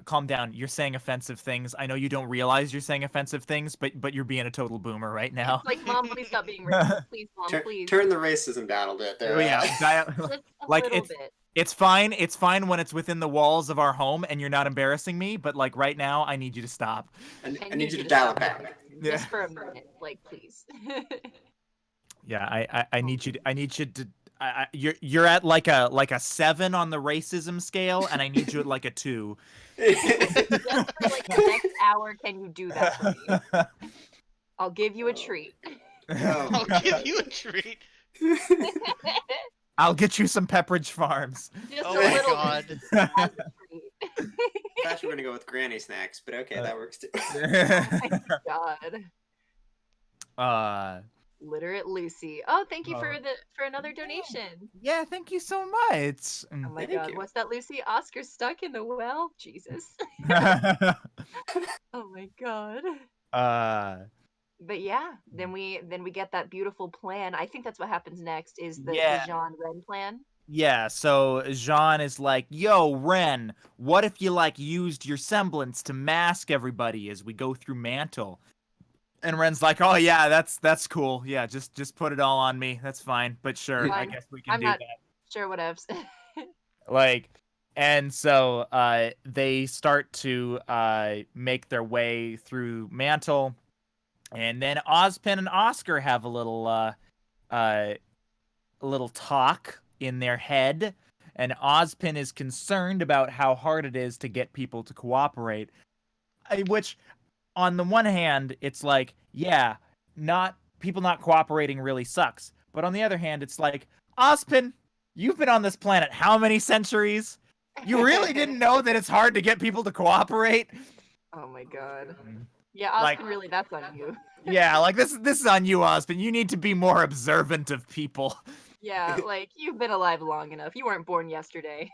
calm down. You're saying offensive things. I know you don't realize you're saying offensive things, but you're being a total boomer right now. It's like, Mom, please stop being racist. Please, Mom, please. Turn the racism down a bit there. Oh yeah, Just a like little bit. it's fine. It's fine when it's within the walls of our home and you're not embarrassing me. But like right now, I need you to stop. I need you to dial it stop back. Yeah. just for a minute, like please. Yeah, I need you to you're at like a 7 on the racism scale, and I need you at like a 2. Just for like the next hour, can you do that for me? I'll give you a treat. Oh, I'll give you a treat. I'll get you some Pepperidge Farms. Just Oh a my little god. bit as a treat. I thought you were gonna go with granny snacks, but okay, that works too. God. uh Literate Lucy. Oh, thank you Oh. for another donation. yeah, thank you so much. Oh my Thank god, you. what's that, Lucy? Oscar stuck in the well? Jesus. Oh my god. uh But yeah, then we get that beautiful plan. I think that's what happens next is the Yeah. Jean Ren plan. Yeah, so Jean is like, "Yo, Ren, what if you like used your semblance to mask everybody as we go through Mantle?" And Ren's like, "Oh yeah, that's cool. Yeah, just put it all on me. That's fine. But sure, I Fine. guess we can I'm do not that." sure whatevs. Like, and so they start to make their way through Mantle, and then Ozpin and Oscar have a little talk in their head, and Ozpin is concerned about how hard it is to get people to cooperate. Which, on the one hand, it's like, yeah, not cooperating really sucks. But on the other hand, it's like, Ozpin, you've been on this planet how many centuries? You really didn't know that it's hard to get people to cooperate? Oh my god. Yeah, Austin, Like- really, that's on you. Yeah, like this is on you, Ozpin. You need to be more observant of people. Yeah, like, you've been alive long enough. You weren't born yesterday.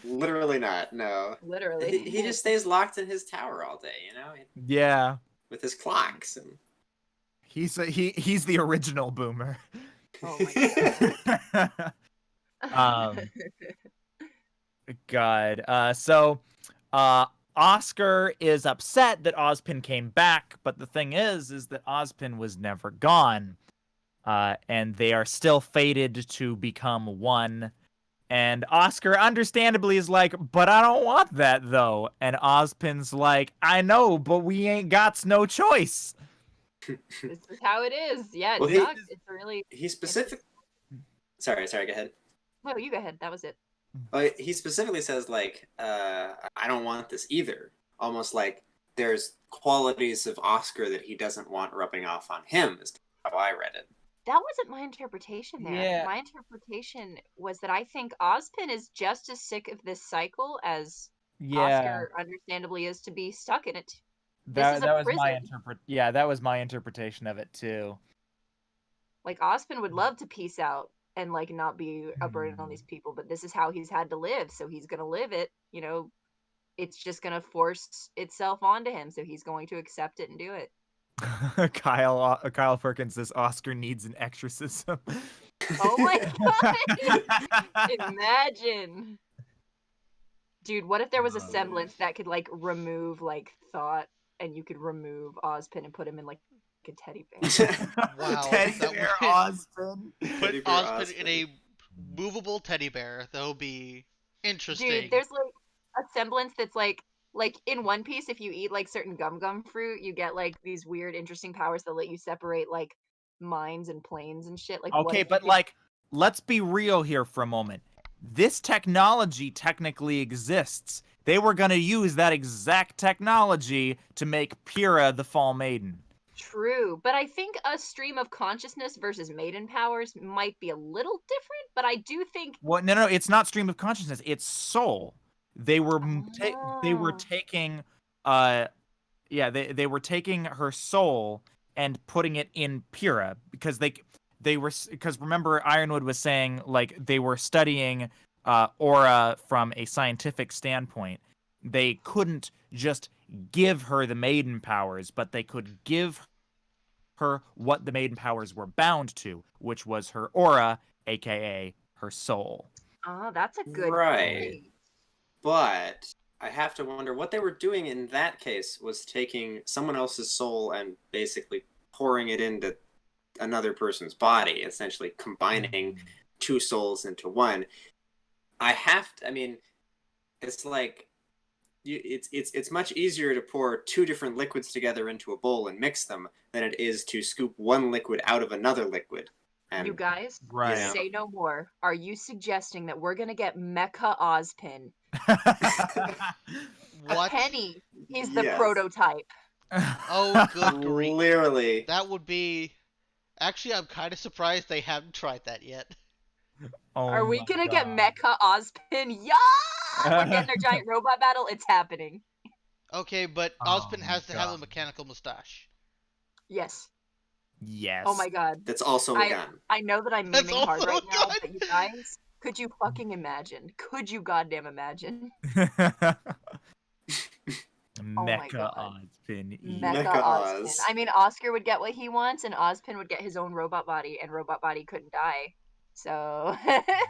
Literally not. No. Literally. He just stays locked in his tower all day, you know, Yeah. with his clocks and. He's the original boomer. Oh my god. God. So Oscar is upset that Ozpin came back, but the thing is that Ozpin was never gone. And they are still fated to become one. And Oscar understandably is like, but I don't want that though. And Ozpin's like, I know, but we ain't got no choice. This is how it is. Yeah, it Well, sucks. It's really. He specific. Sorry, go ahead. No, you go ahead. That was it. He specifically says like, I don't want this either. Almost like there's qualities of Oscar that he doesn't want rubbing off on him. Is how I read it. That wasn't my interpretation there. Yeah. My interpretation was that I think Ozpin is just as sick of this cycle as Oscar understandably is to be stuck in it. That is a was my prison. that was my interpretation of it too. Like, Ozpin would love to peace out and like not be a burden on these people, but this is how he's had to live, so he's gonna live it. You know, it's just gonna force itself onto him, so he's going to accept it and do it. Kyle Perkins says Oscar needs an exorcism. Oh my god! Imagine, dude. What if there was a semblance that could like remove like thought, and you could remove Ozpin and put him in like a teddy bear? Wow. Teddy that bear would- Ozpin. Put Teddy bear Ozpin in a movable teddy bear. That would be interesting. Dude, there's like a semblance that's like like in One Piece, if you eat like certain gum fruit, you get like these weird, interesting powers that let you separate like mines and planes and shit. Like, what Okay, if you but could- like, let's be real here for a moment. This technology technically exists. They were gonna use that exact technology to make Pyrrha the Fall Maiden. True, but I think a stream of consciousness versus maiden powers might be a little different. But I do think Well, no, it's not stream of consciousness. It's soul. They were they were Oh. taking they were taking her soul and putting it in Pyrrha because because remember Ironwood was saying like they were studying aura from a scientific standpoint. They couldn't just give her the maiden powers, but they could give her what the maiden powers were bound to, which was her aura, aka her soul. Oh, that's a good Right. point. But I have to wonder what they were doing in that case was taking someone else's soul and basically pouring it into another person's body, essentially combining two souls into one. I mean, it's like it's much easier to pour two different liquids together into a bowl and mix them than it is to scoop one liquid out of another liquid. And You guys, Right. Yeah. say no more. Are you suggesting that we're gonna get Mecha Ozpin? What? Penny is the Yes. prototype. Oh, good grief. Clearly. That would be. Actually, I'm kind of surprised they haven't tried that yet. Oh Are we my gonna get God. Mecha Ozpin? Yeah! We're getting our giant robot battle. It's happening. Okay, but Oh Ozpin my has to have a God. mechanical mustache. Yes. Yes. Oh my god. That's also a gun. I know that I'm That's memeing hard also right a now, gun. but you guys, could you fucking imagine? Could you goddamn imagine? my Mecha God. Ozpin. Mecha Mecha Ozpin. Oz. I mean, Oscar would get what he wants, and Ozpin would get his own robot body, and robot body couldn't die. So.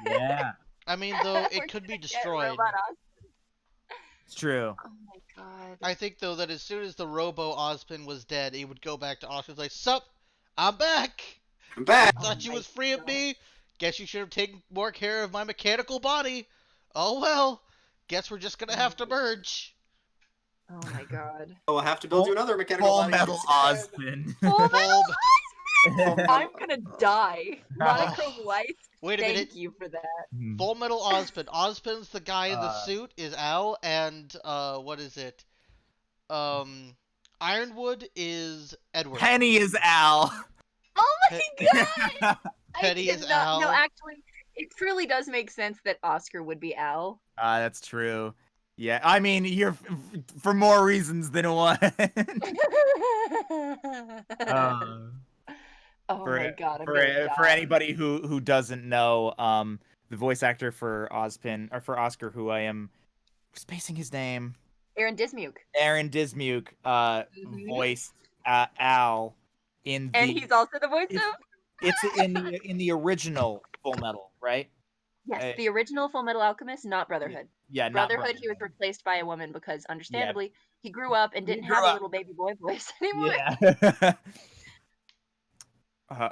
Yeah, I mean, though, We're it could be gonna get destroyed. robot Ozpin. it's true. Oh my god. I think, though, that as soon as the Robo Ozpin was dead, he would go back to Oscar's like, Sup, I'm back! I'm back. Thought you my was free of God. me? Guess you should have taken more care of my mechanical body. Oh well, guess we're just gonna have to merge. Oh my god. Oh, we'll have to build you another mechanical Full body. Metal Ozpin. Full Full- I'm gonna die. Monochrome lights. Wait a Thank minute. you for that. Full Metal Ozpin. Ozpin's the guy in the Uh, suit is Al, and what is it? Ironwood is Edward. Penny is Al. Oh my god! Penny I is cannot- Al. No, actually, it truly does make sense that Oscar would be Al. That's true. Yeah, I mean, you're for more reasons than one. Oh my god, I'm for gonna for die. anybody who doesn't know, the voice actor for Ozpin or for Oscar, who I am spacing his name, Aaron Dismuke. Aaron Dismuke, Mhm. voiced Al in the. And he's also the voice it's- of. It's in the original Full Metal, right? Yes, the original Full Metal Alchemist, not Brotherhood. Yeah, not Brotherhood, he was replaced by a woman because, understandably, he grew up and He didn't grew have a up. little baby boy voice anymore. Yeah. Oh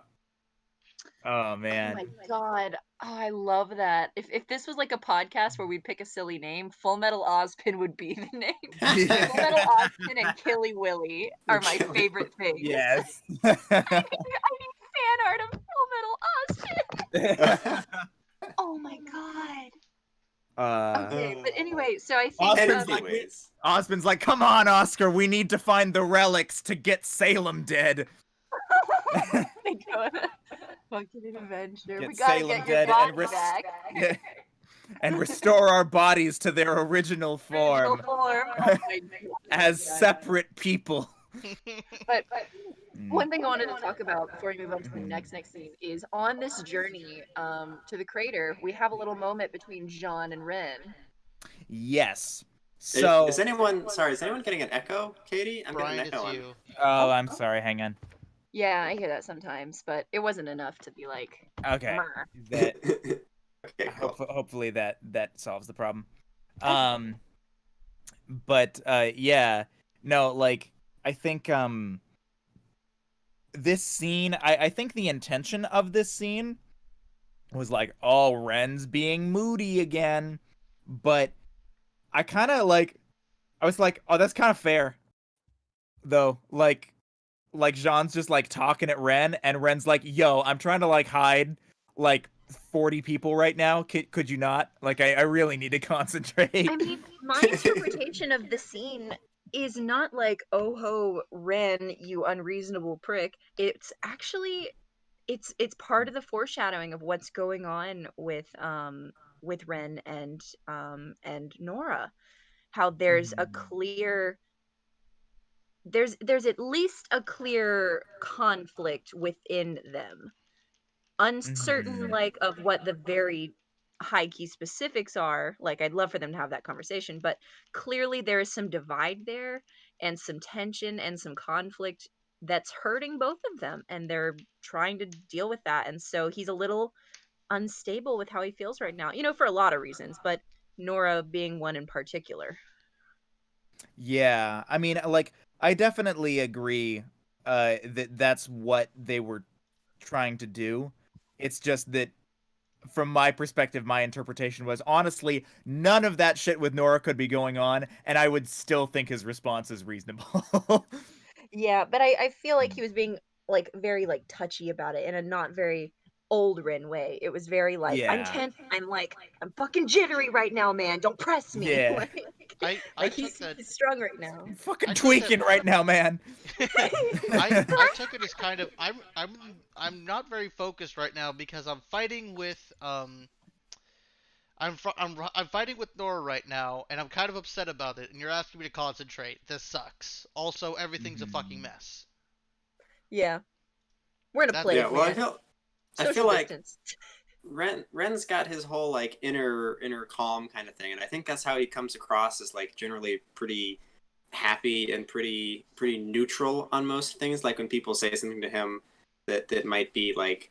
Oh man. my god. Oh, I love that. If this was like a podcast where we'd pick a silly name, Full Metal Ozpin would be the name. Full Metal Ozpin and Killy Willy are my Killy favorite things. Yes. I need fan art of Full Metal Ozpin. Oh my god. Okay, but anyway, so I think Ozpin's like, Anyways. Ozpin's like, come on, Oscar, we need to find the relics to get Salem dead. they go on a fucking adventure. Get We gotta Salem get your dead body and back. and restore our bodies to their original form Original form. Oh my God. as separate people. But one thing I wanted to talk about before we move on to the next scene is on this journey to the crater, we have a little moment between Jean and Ren. Yes. So Is anyone getting an echo, Katie? I'm Brian, getting an it's echo. you. Oh, I'm sorry, hang on. Yeah, I hear that sometimes, but it wasn't enough to be like, Okay. "Meh." That Okay, cool. hopefully that solves the problem. But yeah. No, like I think this scene, I think the intention of this scene was like, oh, Ren's being moody again. But I kind of like I was like, oh, that's kind of fair, though. Like Jean's just like talking at Ren, and Ren's like, "Yo, I'm trying to like hide like 40 people right now. Could you not? Like, I really need to concentrate." I mean, my interpretation of the scene is not like, "Oh ho, Ren, you unreasonable prick." It's actually it's part of the foreshadowing of what's going on with Ren and Nora. How there's at least a clear conflict within them, uncertain Mhm. like of what the very high key specifics are. Like, I'd love for them to have that conversation, but clearly there is some divide there, and some tension and some conflict that's hurting both of them, and they're trying to deal with that. And so he's a little unstable with how he feels right now, for a lot of reasons, but Nora being one in particular. Yeah, I mean, like, I definitely agree that that's what they were trying to do. It's just that from my perspective, my interpretation was honestly none of that shit with Nora could be going on, and I would still think his response is reasonable. Yeah, but I feel like he was being like very like touchy about it in a not very old Rin way. It was very like, I'm Yeah. tense, I'm fucking jittery right now, man. Don't press me. Yeah. like I like took that. he's strong right now. I'm fucking I took that. tweaking right now, man. I took it as kind of I'm not very focused right now because I'm fighting with I'm fighting with Nora right now, and I'm kind of upset about it. And you're asking me to concentrate. This sucks. Also, everything's a fucking Mhm. mess. Yeah. We're in a That's Yeah, place, well, man. I feel Social like distance. Ren's got his whole like inner calm kind of thing, and I think that's how he comes across as like generally pretty happy and pretty neutral on most things. Like when people say something to him that might be like,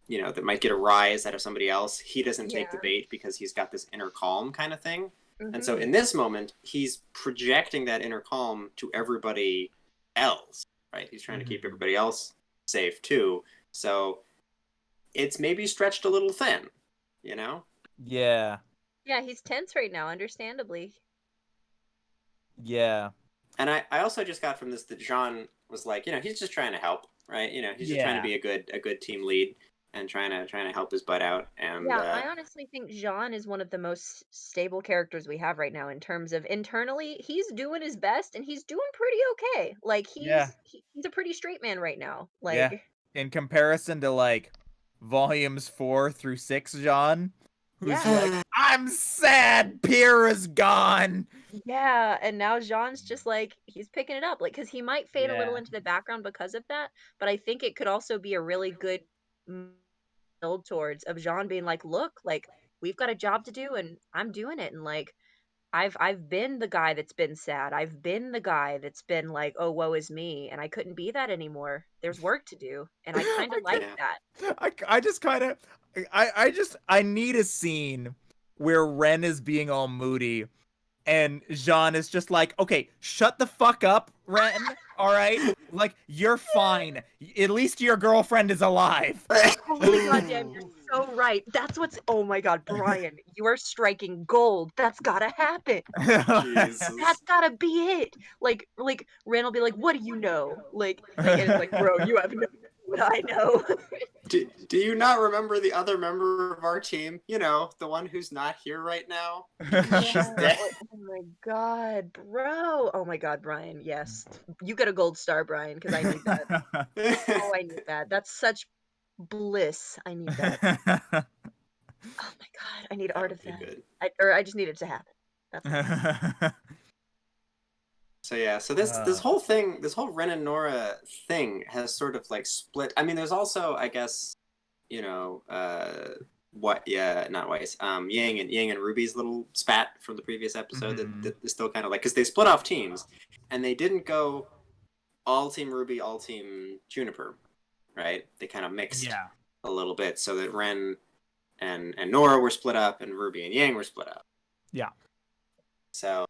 that might get a rise out of somebody else, he doesn't take the Yeah. bait because he's got this inner calm kind of thing. And so Hmm. in this moment, he's projecting that inner calm to everybody else, right? He's trying to keep Mhm. everybody else safe too. So it's maybe stretched a little thin, you know? Yeah. Yeah, he's tense right now, understandably. Yeah. And I also just got from this that Jean was like, he's just trying to help, right? He's just trying to Yeah. be a good team lead and trying to help his butt out. And Yeah, I honestly think Jean is one of the most stable characters we have right now in terms of internally. He's doing his best and he's doing pretty okay. Like Yeah. he's a pretty straight man right now. Yeah. Like, In comparison to like volumes 4 through 6, John, who's yeah. like, I'm sad Pyrrha's gone. Yeah, and now Jean's just like he's picking it up, like, because he might fade a little Yeah. into the background because of that, but I think it could also be a really good build towards of Jean being like, look, like, we've got a job to do and I'm doing it, and like I've been the guy that's been sad. I've been the guy that's been like, oh, woe is me, and I couldn't be that anymore. There's work to do, and I kind of I, like yeah. that. I just kind of I need a scene where Ren is being all moody and Jean is just like, okay, shut the fuck up, Ren. All right, like you're fine. At least your girlfriend is alive. Holy goddamn, you're so right. That's what's. Oh my god, Brian, you are striking gold. That's gotta happen. That's Jesus. gotta be it. Like Ren will be like, "What do you know?" And it's like, "Bro, you have no idea what I know." Do you not remember the other member of our team? The one who's not here right now? She's Yeah. dead. Oh my god, bro. Oh my god, Brian. Yes, you get a gold star, Brian, because I need that. Oh, I need that. That's such bliss. I need that. Oh my god, I need That art would of be that. good. I just need it to happen. That's all. So yeah, so this whole thing, this whole Ren and Nora thing has sort of like split. I mean, there's also, I guess, what yeah, not Weiss, Yang and Ruby's little spat from the previous episode that is still kind of like, because they split off teams, and they didn't go all team Ruby, all team Juniper, right? They kind of mixed Yeah. a little bit so that Ren and Nora were split up, and Ruby and Yang were split up. Yeah. So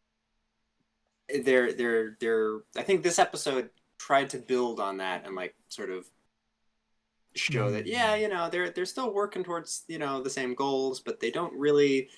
they're I think this episode tried to build on that and like sort of show that they're still working towards the same goals, but they don't really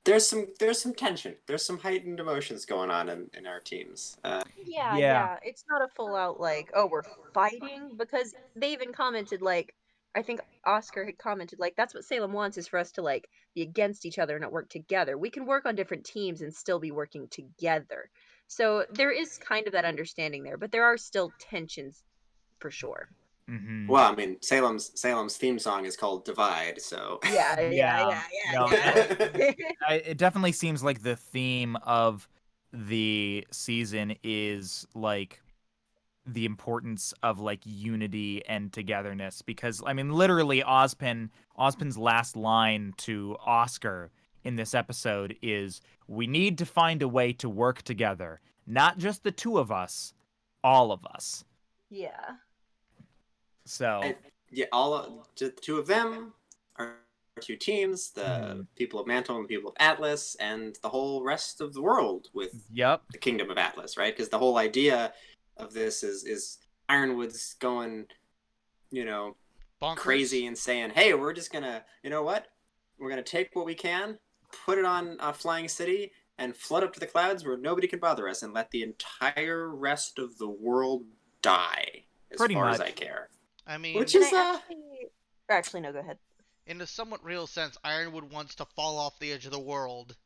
there's some tension. There's some heightened emotions going on in our teams. Yeah, Yeah. yeah. It's not a full out like, oh, we're fighting, because they even commented like, I think Oscar had commented like, that's what Salem wants, is for us to like be against each other and not work together. We can work on different teams and still be working together. So there is kind of that understanding there, but there are still tensions for sure. Mm-hmm. Well, I mean, Salem's theme song is called "Divide," so Yeah, yeah, Yeah. yeah, No, yeah, yeah. it definitely seems like the theme of the season is like the importance of like unity and togetherness, because I mean literally Ozpin's last line to Oscar in this episode is, we need to find a way to work together, not just the two of us, all of us. Yeah. So yeah, the two of them are two teams: the people of Mantle and the people of Atlas, and the whole rest of the world with yep. the kingdom of Atlas, right? Because the whole idea of this is Ironwood's going, Bonkers. crazy and saying, "Hey, we're just gonna, you know what? We're gonna take what we can, put it on a flying city, and flood up to the clouds where nobody can bother us, and let the entire rest of the world die as Pretty far much. as I care." I mean, Which And is actually no, go ahead. in a somewhat real sense, Ironwood wants to fall off the edge of the world,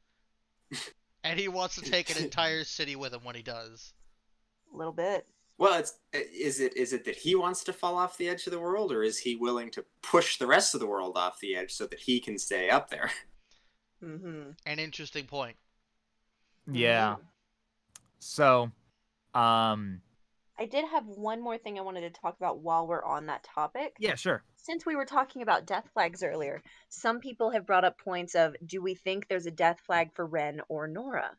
and he wants to take an entire city with him when he does. A little bit. well, is it that he wants to fall off the edge of the world, or is he willing to push the rest of the world off the edge so that he can stay up there? Mm-hmm. An interesting point. Yeah. So, I did have one more thing I wanted to talk about while we're on that topic. yeah, sure. Since we were talking about death flags earlier, some people have brought up points of, do we think there's a death flag for Ren or Nora?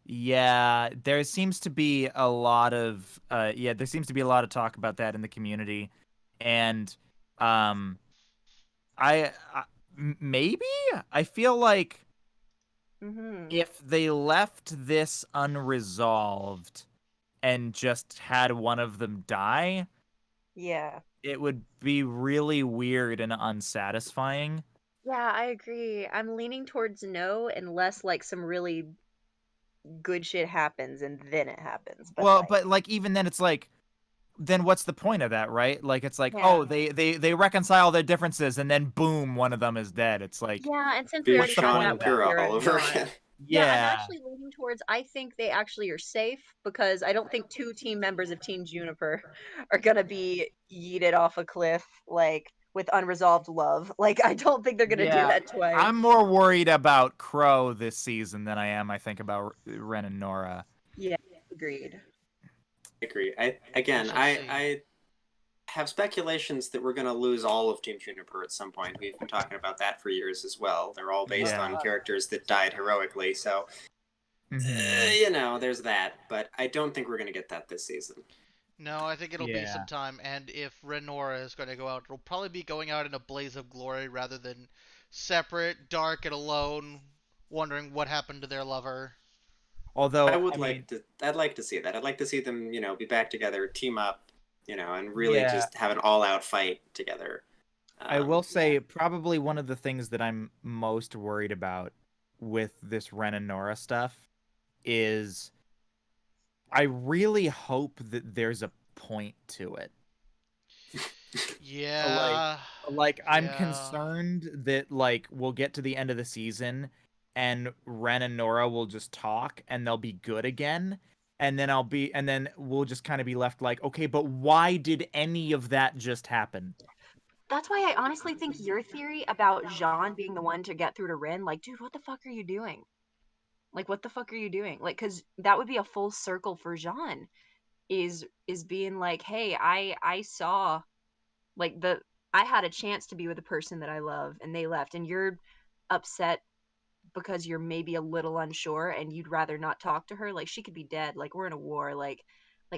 Yeah, there seems to be a lot of there seems to be a lot of talk about that in the community, and um, maybe I feel like Mm-hmm. if they left this unresolved and just had one of them die, Yeah. it would be really weird and unsatisfying. Yeah, I agree. I'm leaning towards no, unless like some really good shit happens and then it happens. But Well, like, but like even then, it's like, then what's the point of that, right? Like it's like, yeah. oh, they reconcile their differences and then boom, one of them is dead. It's like, Yeah, and since we Be already saw Sean that and with Pyrrha Kira all and over John. again. Yeah, I'm yeah. actually leaning towards, I think they actually are safe, because I don't think two team members of Team Juniper are gonna be yeeted off a cliff like with unresolved love. Like, I don't think they're gonna do Yeah, that twice. I'm more worried about Crow this season than I am, I think, about Ren and Nora. Yeah, agreed. I agree. We shall see. I have speculations that we're going to lose all of Team Juniper at some point. We've been talking about that for years as well. They're all based Yeah. on characters that died heroically, so there's that. But I don't think we're going to get that this season. No, I think it'll be Yeah. some time, and if Renora is going to go out, it'll probably be going out in a blaze of glory rather than separate, dark, and alone, wondering what happened to their lover. Although I'd like to see that. I'd like to see them, be back together, team up, and really Yeah. just have an all-out fight together. I will say probably one of the things that I'm most worried about with this Ren and Nora stuff is I really hope that there's a point to it. Yeah. Like I'm Yeah. concerned that like we'll get to the end of the season and Ren and Nora will just talk and they'll be good again. And then we'll just kind of be left like, okay, but why did any of that just happen? That's why I honestly think your theory about Jean being the one to get through to Ren, like, dude, what the fuck are you doing? Like, what the fuck are you doing? Like, because that would be a full circle for Jean, is being like, hey, I saw, like, I had a chance to be with the person that I love and they left, and you're upset because you're maybe a little unsure and you'd rather not talk to her. Like, she could be dead. Like, we're in a war. Like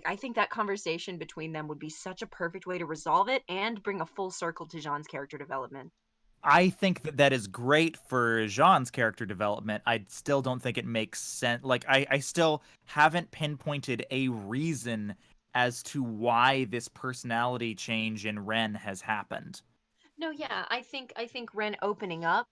I think that conversation between them would be such a perfect way to resolve it and bring a full circle to Jean's character development. I think that is great for Jean's character development. I still don't think it makes sense. Like I still haven't pinpointed a reason as to why this personality change in Ren has happened. No, yeah, I think Ren opening up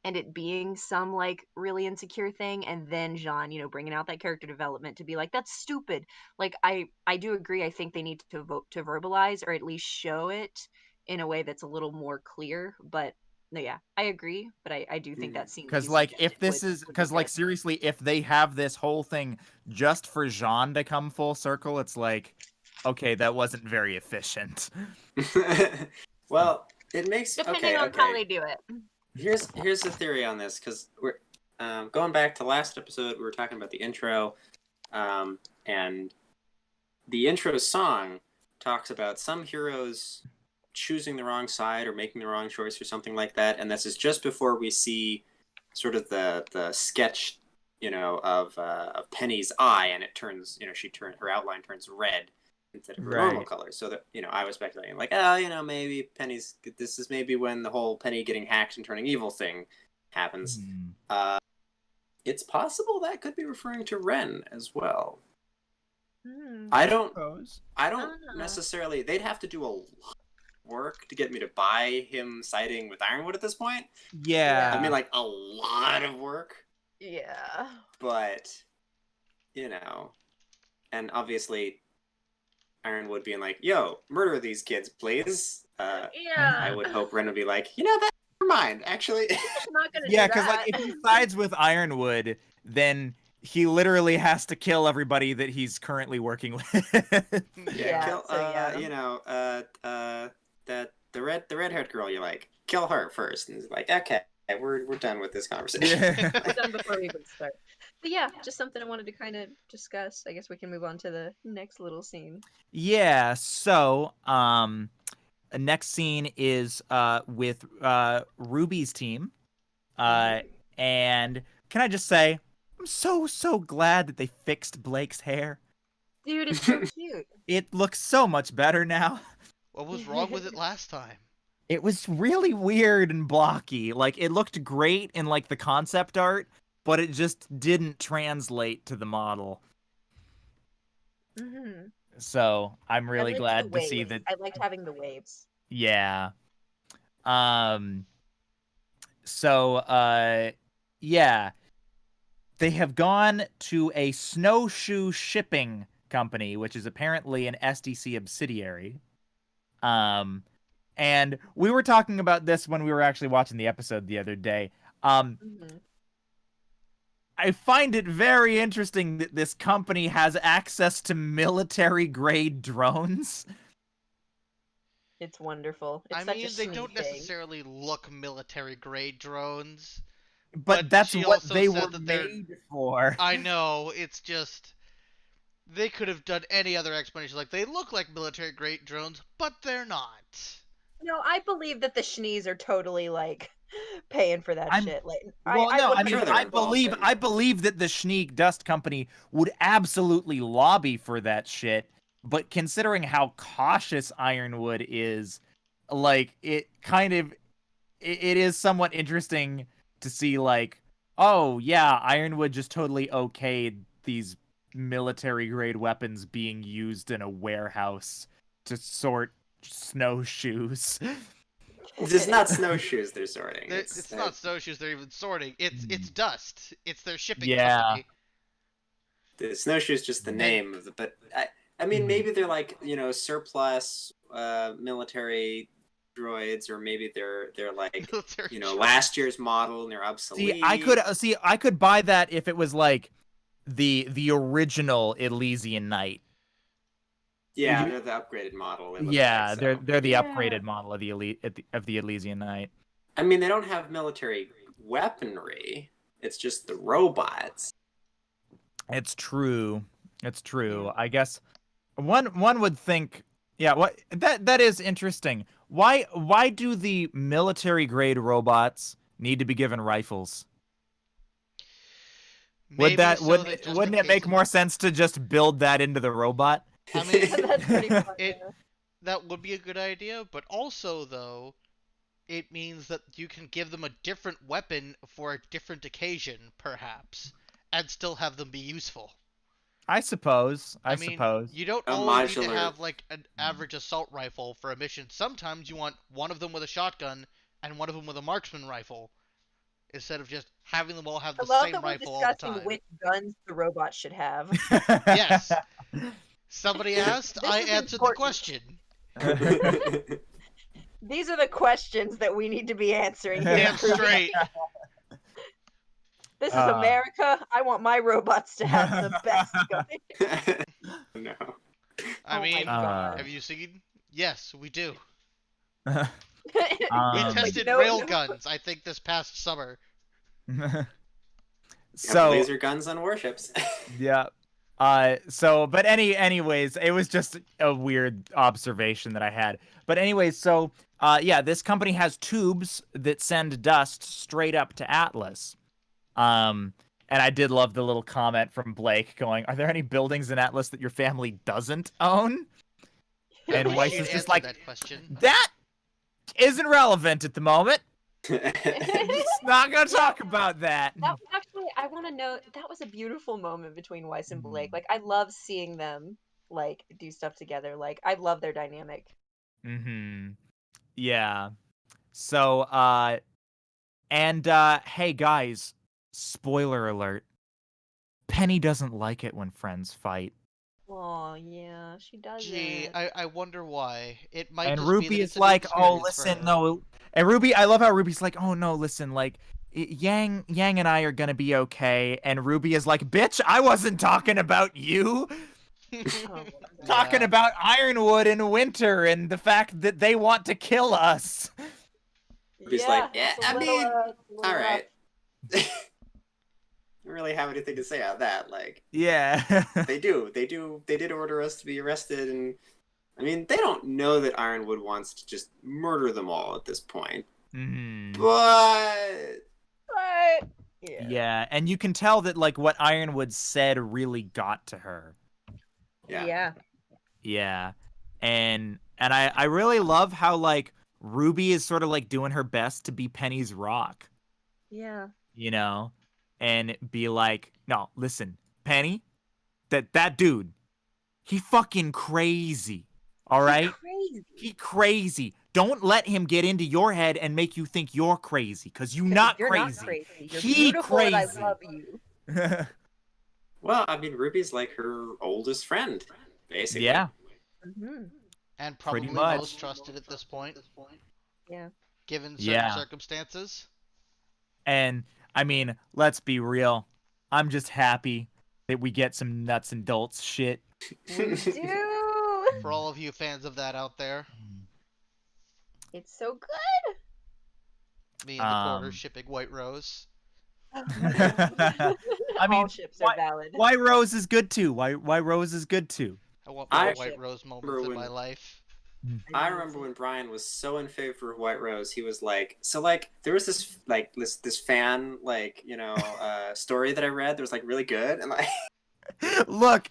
and it being some like really insecure thing, and then Jean, bringing out that character development to be like, that's stupid. Like I do agree. I think they need to vote to verbalize or at least show it in a way that's a little more clear. But no, yeah, I agree. But I do think that scene that Because you like suggested if this is would be because like good. seriously, if they have this whole thing just for Jean to come full circle, it's like, okay, that wasn't very efficient. Well, it makes Depending on okay. how they do it. Here's the theory on this, because we're going back to last episode. We were talking about the intro, and the intro song talks about some heroes choosing the wrong side or making the wrong choice or something like that. And this is just before we see sort of the sketch, of Penny's eye, and it turns, her outline turns red instead of her normal color. So that, I was speculating like, maybe this is maybe when the whole Penny getting hacked and turning evil thing happens. It's possible that could be referring to Ren as well. I don't necessarily. They'd have to do a lot of work to get me to buy him siding with Ironwood at this point. Yeah. I mean, like, a lot of work. Yeah. But, and obviously Ironwood being like, yo, murder these kids, please. I would hope Ren would be like, that's never mind, actually. I'm not gonna Yeah, do because that. like if he sides with Ironwood, then he literally has to kill everybody that he's currently working with. Yeah, Kill, the red-haired girl you like, kill her first. And he's like, okay, we're done with this conversation. We're done before we even start. But yeah, just something I wanted to kind of discuss. I guess we can move on to the next little scene. Yeah, so next scene is with Ruby's team. And can I just say, I'm so glad that they fixed Blake's hair. Dude, it's so cute. It looks so much better now. What was wrong with it last time? It was really weird and blocky. Like, it looked great in like the concept art, but it just didn't translate to the model. So I'm really glad to see that. I liked having the waves. Yeah. So yeah. They have gone to a snowshoe shipping company, which is apparently an SDC subsidiary. And we were talking about this when we were actually watching the episode the other day. I find it very interesting that this company has access to military-grade drones. It's wonderful. It's they don't necessarily look military-grade drones. But that's what they were made for. I know, it's just... They could have done any other explanation. Like, they look like military-grade drones, but they're not. No, I believe that the Shnees are totally, like, paying for that shit. Like, I believe that the Schnee Dust Company would absolutely lobby for that shit, but considering how cautious Ironwood is, like, it is somewhat interesting to see, like, oh, yeah, Ironwood just totally okayed these military-grade weapons being used in a warehouse to sort snowshoes. It's not snowshoes they're sorting. It's not snowshoes they're even sorting. It's dust. It's their shipping company. The snowshoe's just the name of the... But, I mean, maybe they're, like, surplus military... droids, or maybe they're like last year's model and they're obsolete. I could buy that if it was like the original Elysian Knight. Yeah, they're the upgraded model. Yeah, they're the upgraded model of the Elysian Knight. I mean, they don't have military weaponry. It's just the robots. It's true. I guess one would think. Yeah, what that is interesting. Why do the military grade robots need to be given rifles? Wouldn't it make more sense to just build that into the robot? I mean, That's pretty fun. That would be a good idea, but also though, it means that you can give them a different weapon for a different occasion, perhaps, and still have them be useful. I suppose. You don't always need to have like an average assault rifle for a mission. Sometimes you want one of them with a shotgun and one of them with a marksman rifle. instead of just having them all have I the love same that we're rifle all the discussing time. which guns the robots should have. Yes. Somebody asked, This I is answered the important. question. These are the questions that we need to be answering here. Damn straight. This is America. I want my robots to have the best gun. No. I mean, God. have you seen? Yes, we do. We Um, tested no- rail guns, I think, this past summer. so laser guns on warships. yeah. But anyways, it was just a weird observation that I had. But anyways, so yeah, this company has tubes that send dust straight up to Atlas. And I did love the little comment from Blake going, "Are there any buildings in Atlas that your family doesn't own?" And Weiss is just like, that question. "That isn't relevant at the moment. Just not gonna talk about that." Actually, I want to know, that was a beautiful moment between Weiss and Blake. Like, I love seeing them like do stuff together. Like, I love their dynamic. Mm-hmm. Yeah. So, hey guys, spoiler alert. Penny doesn't like it when friends fight. Oh yeah, she does. Gee, I wonder why. It might And just be Ruby that is it's a new like, "Oh, experience for listen, her." no." And Ruby, I love how Ruby's like, "Oh no, listen, like Yang and I are gonna be okay." And Ruby is like, "Bitch, I wasn't talking about you. Talking Yeah. about Ironwood and Winter and the fact that they want to kill us." He's like, yeah, it's a I little, mean, it's a little all rough. right. I don't really have anything to say on that. Like, Yeah. they did order us to be arrested, and I mean, they don't know that Ironwood wants to just murder them all at this point. Mhm. But But Yeah, and you can tell that like what Ironwood said really got to her. yeah. Yeah. And I really love how like Ruby is sort of like doing her best to be Penny's rock, Yeah. you know? And be like, "No, listen, Penny, that dude, he fucking crazy. All right? Crazy. He crazy. Don't let him get into your head and make you think you're crazy, cause you're not crazy. You're He beautiful and I crazy." love you. Well, I mean, Ruby's like her oldest friend, basically. Yeah. Mm-hmm. And probably Pretty much. most trusted at this point, Yeah. given certain Yeah. circumstances. And I mean, let's be real. I'm just happy that we get some nuts and bolts shit. We do. For all of you fans of that out there, It's so good. me and the quarter shipping White Rose. I All mean, ships are valid. why Rose is good too. Why Rose is good too. I want I more White Rose moments in when- my life. I remember when Brian was so in favor of White Rose, he was like, so like there was this fan story that I read that was like really good, and like Look,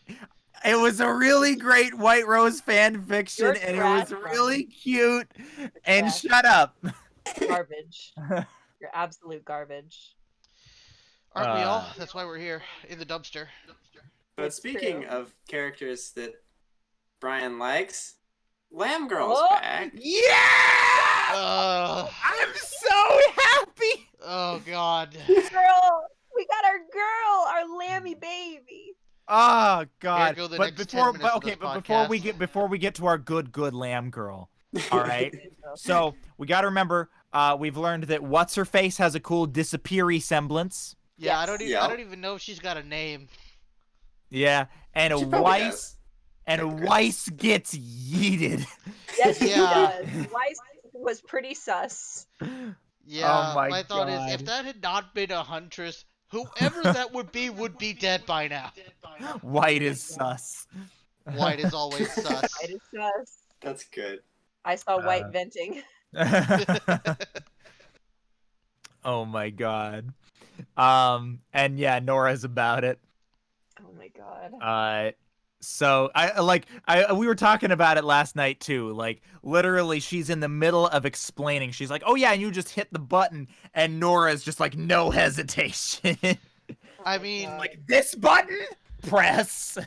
it was a really great White Rose fan fiction, You're and it was trash, really cute. And trash. shut up. Garbage. You're absolute garbage. Aren't we all? That's why we're here in the dumpster. But It's speaking true. of characters that Brian likes, Lamb Girl's Oh! back. Yeah! I'm so happy. Oh God. Girl, we got our girl, our lammy baby. Oh God! go the But next 10 before, minutes of okay, this but podcast. before we get to our good lamb girl, all right. So we got to remember, we've learned that what's her face has a cool disappeary semblance. Yeah, Yes. I don't even know if she's got a name. Yeah, and a She probably Weiss, does. and a Weiss gets yeeted. Yes, she Yeah. does. Weiss was pretty sus. Yeah, my thought is, God. if that had not been a huntress, whoever that would be dead by now. White is sus. White is always sus. White is sus. That's good. I saw White venting. Oh my God. And yeah, Nora's about it. Oh my god. So we were talking about it last night too. Like literally she's in the middle of explaining. She's like, "Oh yeah, and you just hit the button," and Nora's just like, no hesitation. I mean, Like, "This button? Press."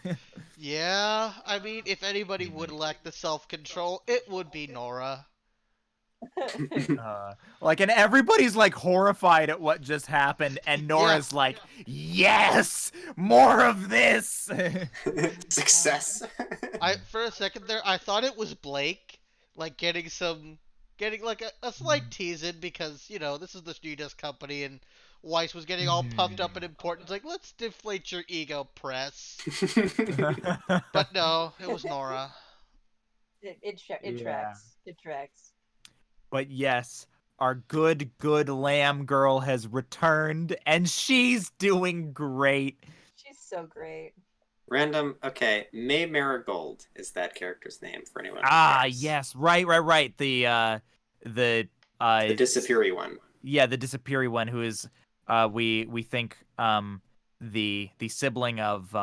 yeah, I mean, if anybody would lack the self-control, it would be Nora. Like, and everybody's like horrified at what just happened, and Nora's like, yes, more of this. Success. For a second there, I thought it was Blake, like getting like a slight tease in because this is the Stardust company and Weiss was getting all puffed up and important. It's like, let's deflate your ego, press. But no, it was Nora. It Yeah. tracks. It tracks. But yes, our good lamb girl has returned, and she's doing great. She's so great. Random. Okay, May Marigold is that character's name for anyone. Yes, right. The disappeary one. Yeah, the disappeary one, who is we think the sibling of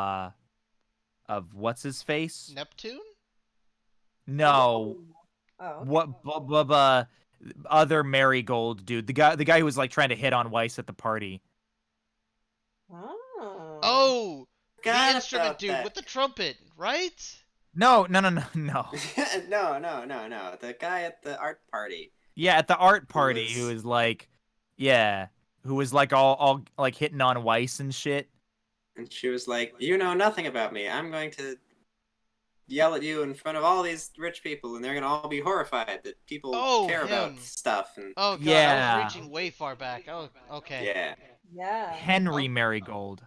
what's his face? Neptune? No. Oh. What other Marigold dude? The guy who was like trying to hit on Weiss at the party. Oh, the instrument dude with the trumpet, right? No. no. The guy at the art party. Yeah, at the art party, who was like, who was like all like hitting on Weiss and shit. And she was like, "You know nothing about me. I'm going to yell at you in front of all these rich people, and they're gonna all be horrified that people care about stuff." And oh god, I was reaching way far back. Oh, okay. Yeah. Henry Marigold.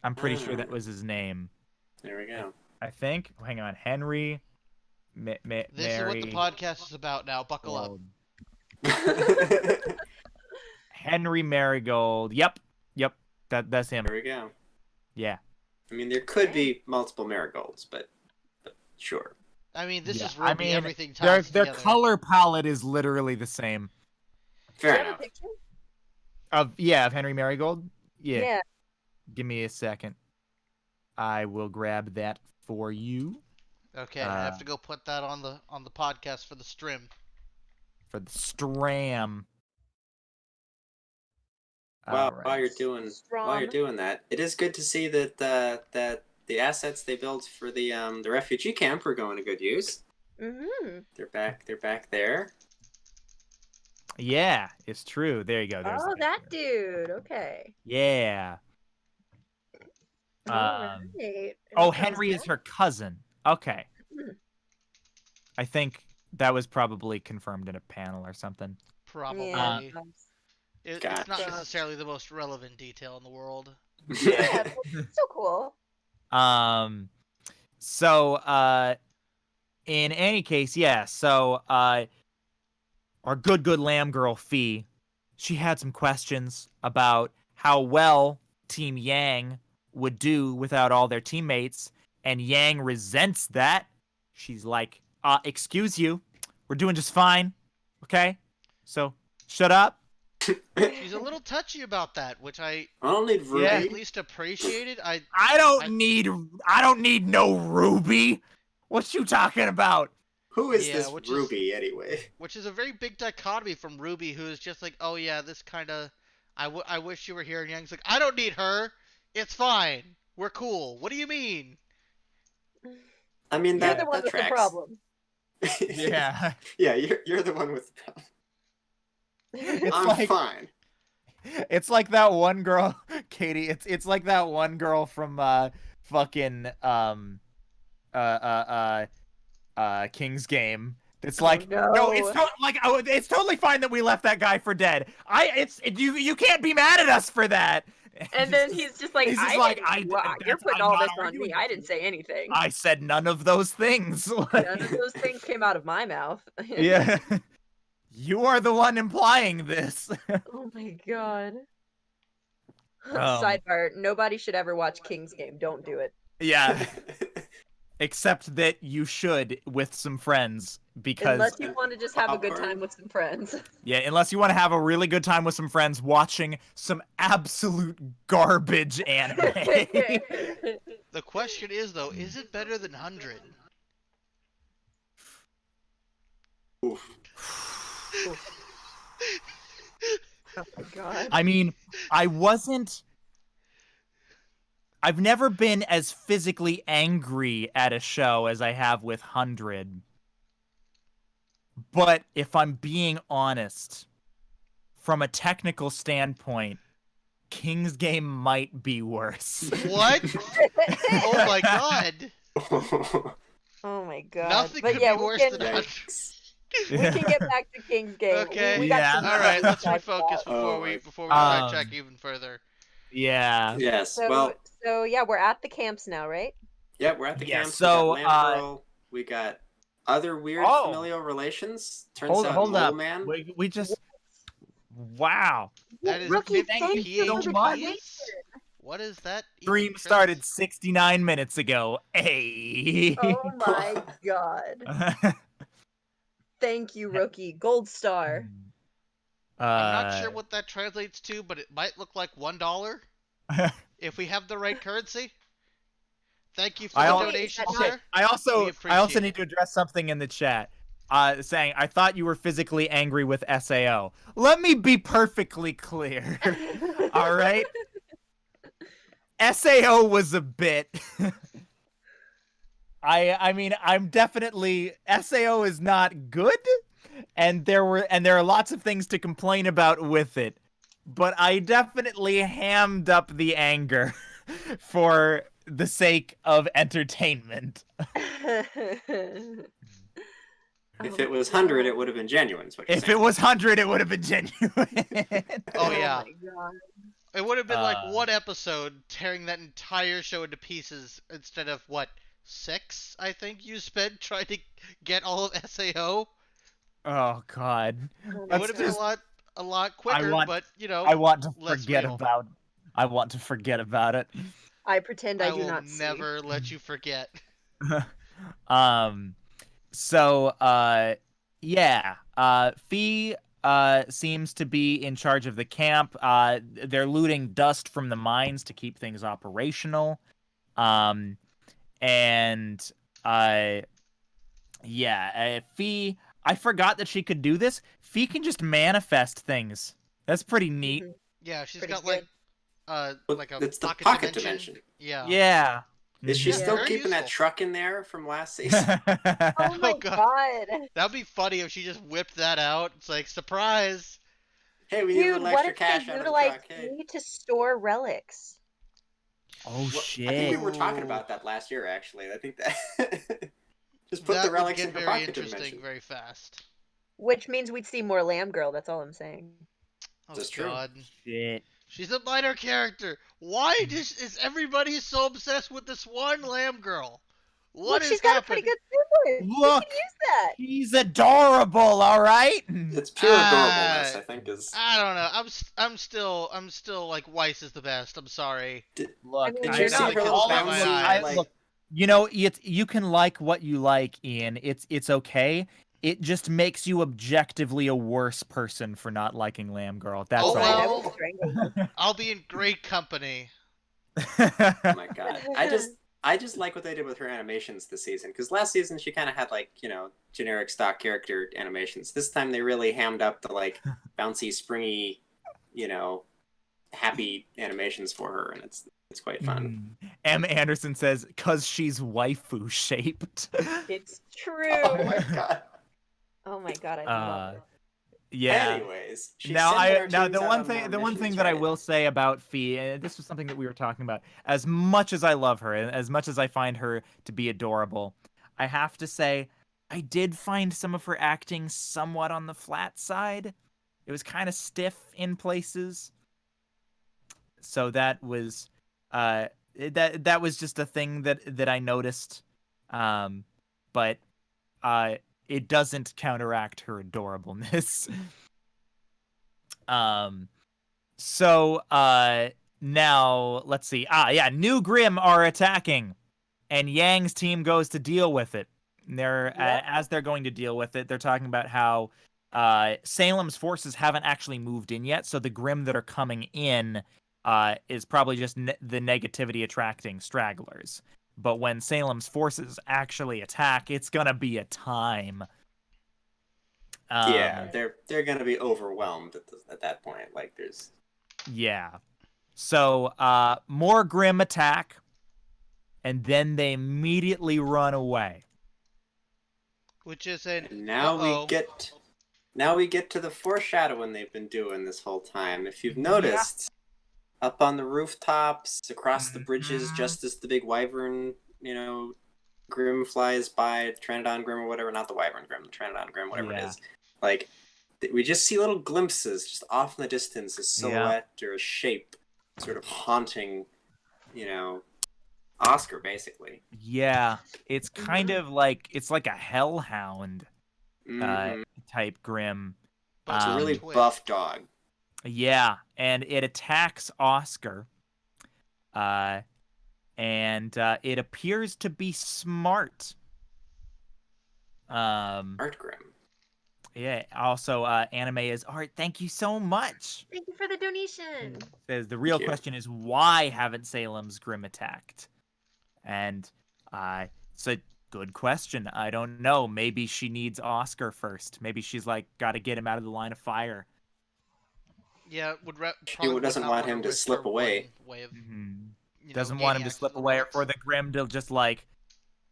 I'm pretty sure that was his name. There we go. I think. Hang on, Henry. This is what the podcast is about now. Buckle up. Henry Marigold. Yep. That's him. There we go. Yeah. I mean, there could be multiple marigolds, but sure. I mean, this is RWBY. Everything ties their together. color palette is literally the same. Fair enough. Of Henry Marigold. Yeah. Give me a second. I will grab that for you. Okay, I have to go put that on the podcast for the stream. For the stram. Well, while you're doing that, it is good to see that that the assets they built for the refugee camp are going to good use. Mm-hmm. They're back there. Yeah, it's true. There you go. There's that dude. Okay. Yeah. Right. Henry is her cousin. Okay. I think that was probably confirmed in a panel or something. Probably. Yeah. It's not necessarily the most relevant detail in the world. Yeah, so cool. So, in any case, so, our good lamb girl, Fee, she had some questions about how well Team Yang would do without all their teammates, and Yang resents that. She's like, excuse you, we're doing just fine, okay? So, shut up. She's a little touchy about that, which I don't need RWBY. At least appreciated. I don't need no RWBY. What you talking about? Who is this RWBY anyway? Which is a very big dichotomy from RWBY, who is just like, oh yeah, this kind of, I wish you were here. And Yang's like, I don't need her. It's fine. We're cool. What do you mean? I mean, you're the one with the problem. Yeah. Yeah, you're the one with the problem. I'm fine. It's like that one girl, Katie. It's like that one girl from fucking King's Game. It's like no, it's totally fine that we left that guy for dead. You can't be mad at us for that. And then he's just like, you're putting all this on me. I didn't say anything. I said none of those things. None of those things came out of my mouth. Yeah. You are the one implying this. Oh my god. Sidebar, nobody should ever watch King's Game. Don't do it. Yeah. Except that you should with some friends, because unless you want to just have a good time with some friends. Yeah, unless you want to have a really good time with some friends watching some absolute garbage anime. The question is though, is it better than 100? Oof. Oh my god. I mean, I've never been as physically angry at a show as I have with 100. But if I'm being honest, from a technical standpoint, King's Game might be worse. What? Oh my god. Oh my god. Nothing But could yeah, be we worse can than Yikes. we can get back to King's Game. Okay. We got Yeah. some All right, stuff let's to talk refocus about. Oh, before we sidetrack Um, even further. Yeah. Yes. So Well, so yeah, we're at the camps now, right? yeah, we're at the Yeah, camps. We got so, Lamb Girl. We got other weird Oh. familial relations. Turns out hold Mole up. Man. We just Wow. That is Rookie, thank thank you you so for the much. donation. What is that? Stream Chris? started 69 minutes ago. Hey. Oh my god. Thank you, Rookie. Gold star. I'm not sure what that translates to, but it might look like $1 if we have the right currency. Thank you for the donation, Okay, sir. I We also appreciate need to address something in the chat. Saying I thought you were physically angry with SAO. Let me be perfectly clear. All right. SAO was a bit. I mean, I'm definitely SAO is not good, and there are lots of things to complain about with it. But I definitely hammed up the anger for the sake of entertainment. If it was 100, it would have been genuine. Is what you're If saying. it was 100, it would have been genuine. Oh yeah. my god. It would have been like one episode tearing that entire show into pieces instead of what, 6, I think you spent trying to get all of SAO. Oh god. It would have been a lot quicker, but you know, I want to less forget real. about I want to forget about it. I pretend I do will not see. never let you forget. So yeah, Fee seems to be in charge of the camp. They're looting dust from the mines to keep things operational. And Fee, I forgot that she could do this. Fee can just manifest things. That's pretty neat. Yeah, she's Pretty got good. like a It's the pocket, pocket dimension. dimension. Yeah. Yeah. Is she Yeah, still very keeping that useful. truck in there from last season? Oh my God. god. That'd be funny if she just whipped that out. It's like, surprise. Hey, we need a Dude, little what extra if cash they out of the utilize truck. Hey. me to store relics? Oh Well, shit. I think we were talking about that last year, actually. I think that just put That the would relics get in her very pocket interesting dimension. very fast. Which means we'd see more Lamb Girl, that's all I'm saying. Oh That's true. god. Shit. She's a minor character. Why is everybody so obsessed with this one Lamb Girl? What Look, is she's got happening? a pretty good sibling. Look. We can use that. He's adorable, all right? It's pure adorableness, I think, is. I don't know. I'm still like Weiss is the best. I'm sorry. Look, I mean, Did you're you see not her little all of my bouncy, eyes. like, look, you know, you can like what you like, Ian. It's okay. It just makes you objectively a worse person for not liking Lamb Girl. That's Oh, all. Fine, I well. will strangle you. I'll be in great company. oh my god. I just like what they did with her animations this season, because last season she kind of had, like, you know, generic stock character animations. This time they really hammed up the, like, bouncy, springy, you know, happy animations for her, and it's quite fun. M. Anderson says, "'Cause she's waifu shaped." It's true. Oh my god. Oh my god, I love it. Yeah. Anyways, she Now sends our now teams the out one on thing more the one thing missions, that I right? will say about Fee, and this was something that we were talking about, as much as I love her and as much as I find her to be adorable, I have to say I did find some of her acting somewhat on the flat side. It was kind of stiff in places. So that was that was just a thing that I noticed. But it doesn't counteract her adorableness. So now let's see. New Grimm are attacking, and Yang's team goes to deal with it. As they're going to deal with it, they're talking about how Salem's forces haven't actually moved in yet, so the Grimm that are coming in is probably just the negativity attracting stragglers. But when Salem's forces actually attack, it's gonna be a time. Yeah, they're gonna be overwhelmed at that point. Like, there's. Yeah. So more Grimm attack, and then they immediately run away. Which is an And now uh-oh. we get to the foreshadowing they've been doing this whole time. If you've Yeah. noticed, up on the rooftops, across the bridges, Mhm. just as the big wyvern, Grim flies by, Tranodon Grim or whatever, not the wyvern Grim, the Tranodon Grim, whatever it Yeah. is. Like, we just see little glimpses, just off in the distance, a silhouette or a shape, sort of haunting, Oscar, basically. Yeah, it's kind of like it's like a hellhound Mm-hmm. type Grim. But It's a with a really twist. buff dog. Yeah, and it attacks Oscar. And it appears to be smart. Art Grim. Yeah. Also, anime is art. Thank you so much. Thank you for the donation. Says the real you. question is why haven't Salem's Grim attacked? And it's a good question. I don't know. Maybe she needs Oscar first. Maybe she's like got to get him out of the line of fire. Yeah, She probably would doesn't not want him to risk slip her away. one way of Doesn't want him gaining to access slip the away, or box. for the Grim to just like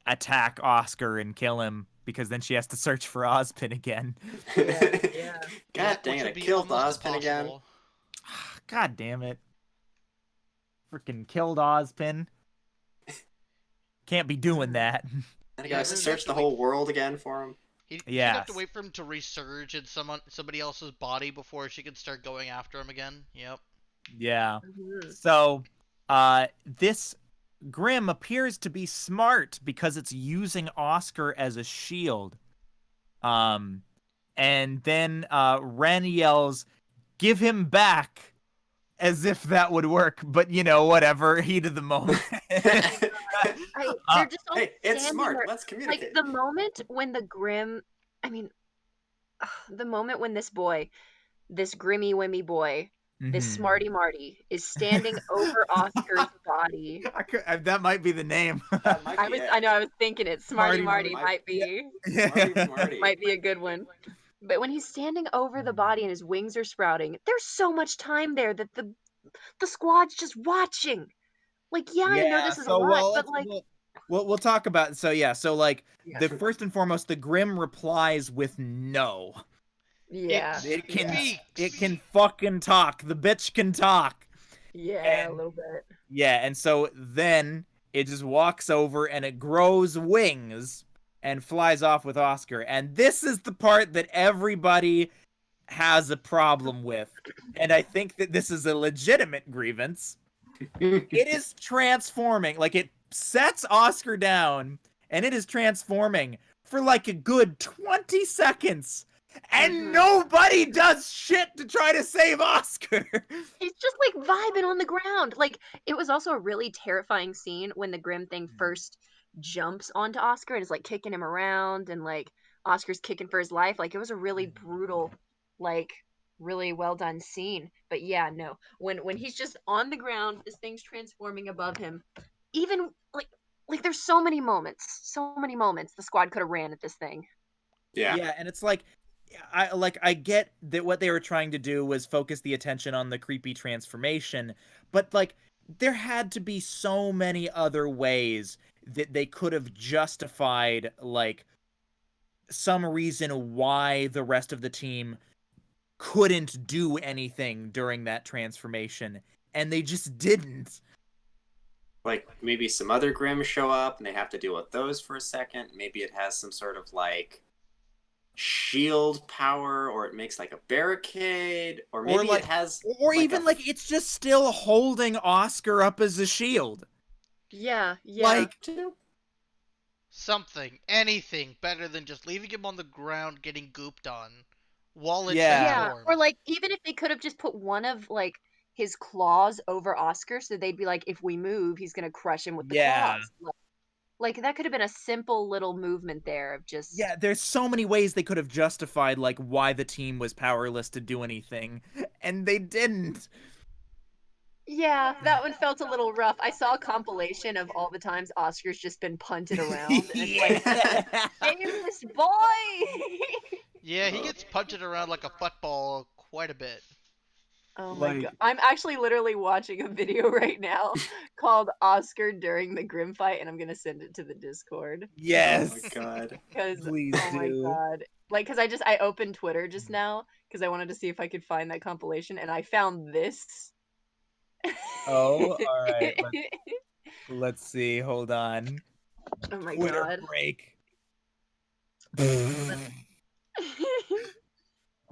attack Oscar and kill him, because then she has to search for Ozpin again. Yeah. God dang which it! I would be killed almost Ozpin again. impossible. God damn it. Freaking killed Ozpin. Can't be doing that. And I Yeah, gotta then search the whole world again for him. He'd Yes. have to wait for him to resurge in somebody else's body before she could start going after him again. Yep. Yeah. Mhm. So, this Grim appears to be smart because it's using Oscar as a shield. And then Ren yells, "Give him back," as if that would work. But whatever. Heat of the moment. They're just all Hey, it's standing smart. there. Let's communicate. Like the moment when the Grim, I mean, the moment when this Grimmy Wimmy boy, this Mhm. Smarty Marty is standing over Oscar's body. That might be the name. That might be it. I know, I was thinking it. Smarty Marty Marty Marty. might Smarty. be a good one. But when he's standing over the body and his wings are sprouting, there's so much time there that the squad's just watching. Like, yeah, I know this is a lot, but like, we'll talk about. So like Yeah. the first and foremost, the Grim replies with no. yeah, It can Speaks. it can fucking talk. The bitch can talk. yeah, And- a little bit. Yeah, and so then it just walks over and it grows wings and flies off with Oscar. And this is the part that everybody has a problem with. And I think that this is a legitimate grievance. It is transforming. Like, it sets Oscar down and it is transforming for like a good 20 seconds. And Mhm. nobody does shit to try to save Oscar. He's just like vibing on the ground. Like, it was also a really terrifying scene when the Grim thing first jumps onto Oscar and is like kicking him around, and like Oscar's kicking for his life. Like, it was a really brutal, like, really well done scene. But yeah, no, when he's just on the ground, this thing's transforming above him. Even like there's so many moments the squad could have ran at this thing. Yeah. And it's like I get that what they were trying to do was focus the attention on the creepy transformation, but like there had to be so many other ways that they could have justified like some reason why the rest of the team couldn't do anything during that transformation, and they just didn't. Like, maybe some other Grimm show up and they have to deal with those for a second. Maybe it has some sort of like shield power, or it makes like a barricade, or maybe like, it has or like even like it's just still holding Oscar up as a shield. Yeah. Like something, anything better than just leaving him on the ground getting gooped on while it Yeah. transforms. Or like, even if they could have just put one of like his claws over Oscar, so they'd be like, if we move, he's gonna crush him with the claws. Like that could have been a simple little movement there of just. Yeah, there's so many ways they could have justified like why the team was powerless to do anything, and they didn't. Yeah, that one felt a little rough. I saw a compilation of all the times Oscar's just been punted around, and it's like, save this boy. Yeah, he gets punted around like a football quite a bit. Oh my Like- god. I'm actually literally watching a video right now called Oscar during the Grim fight, and I'm gonna send it to the Discord. Yes. Oh my god. Because Please oh my do. god. Like, cause I opened Twitter just now because I wanted to see if I could find that compilation, and I found this. Oh, all right. Let's see. Hold on. Oh my Twitter god. break.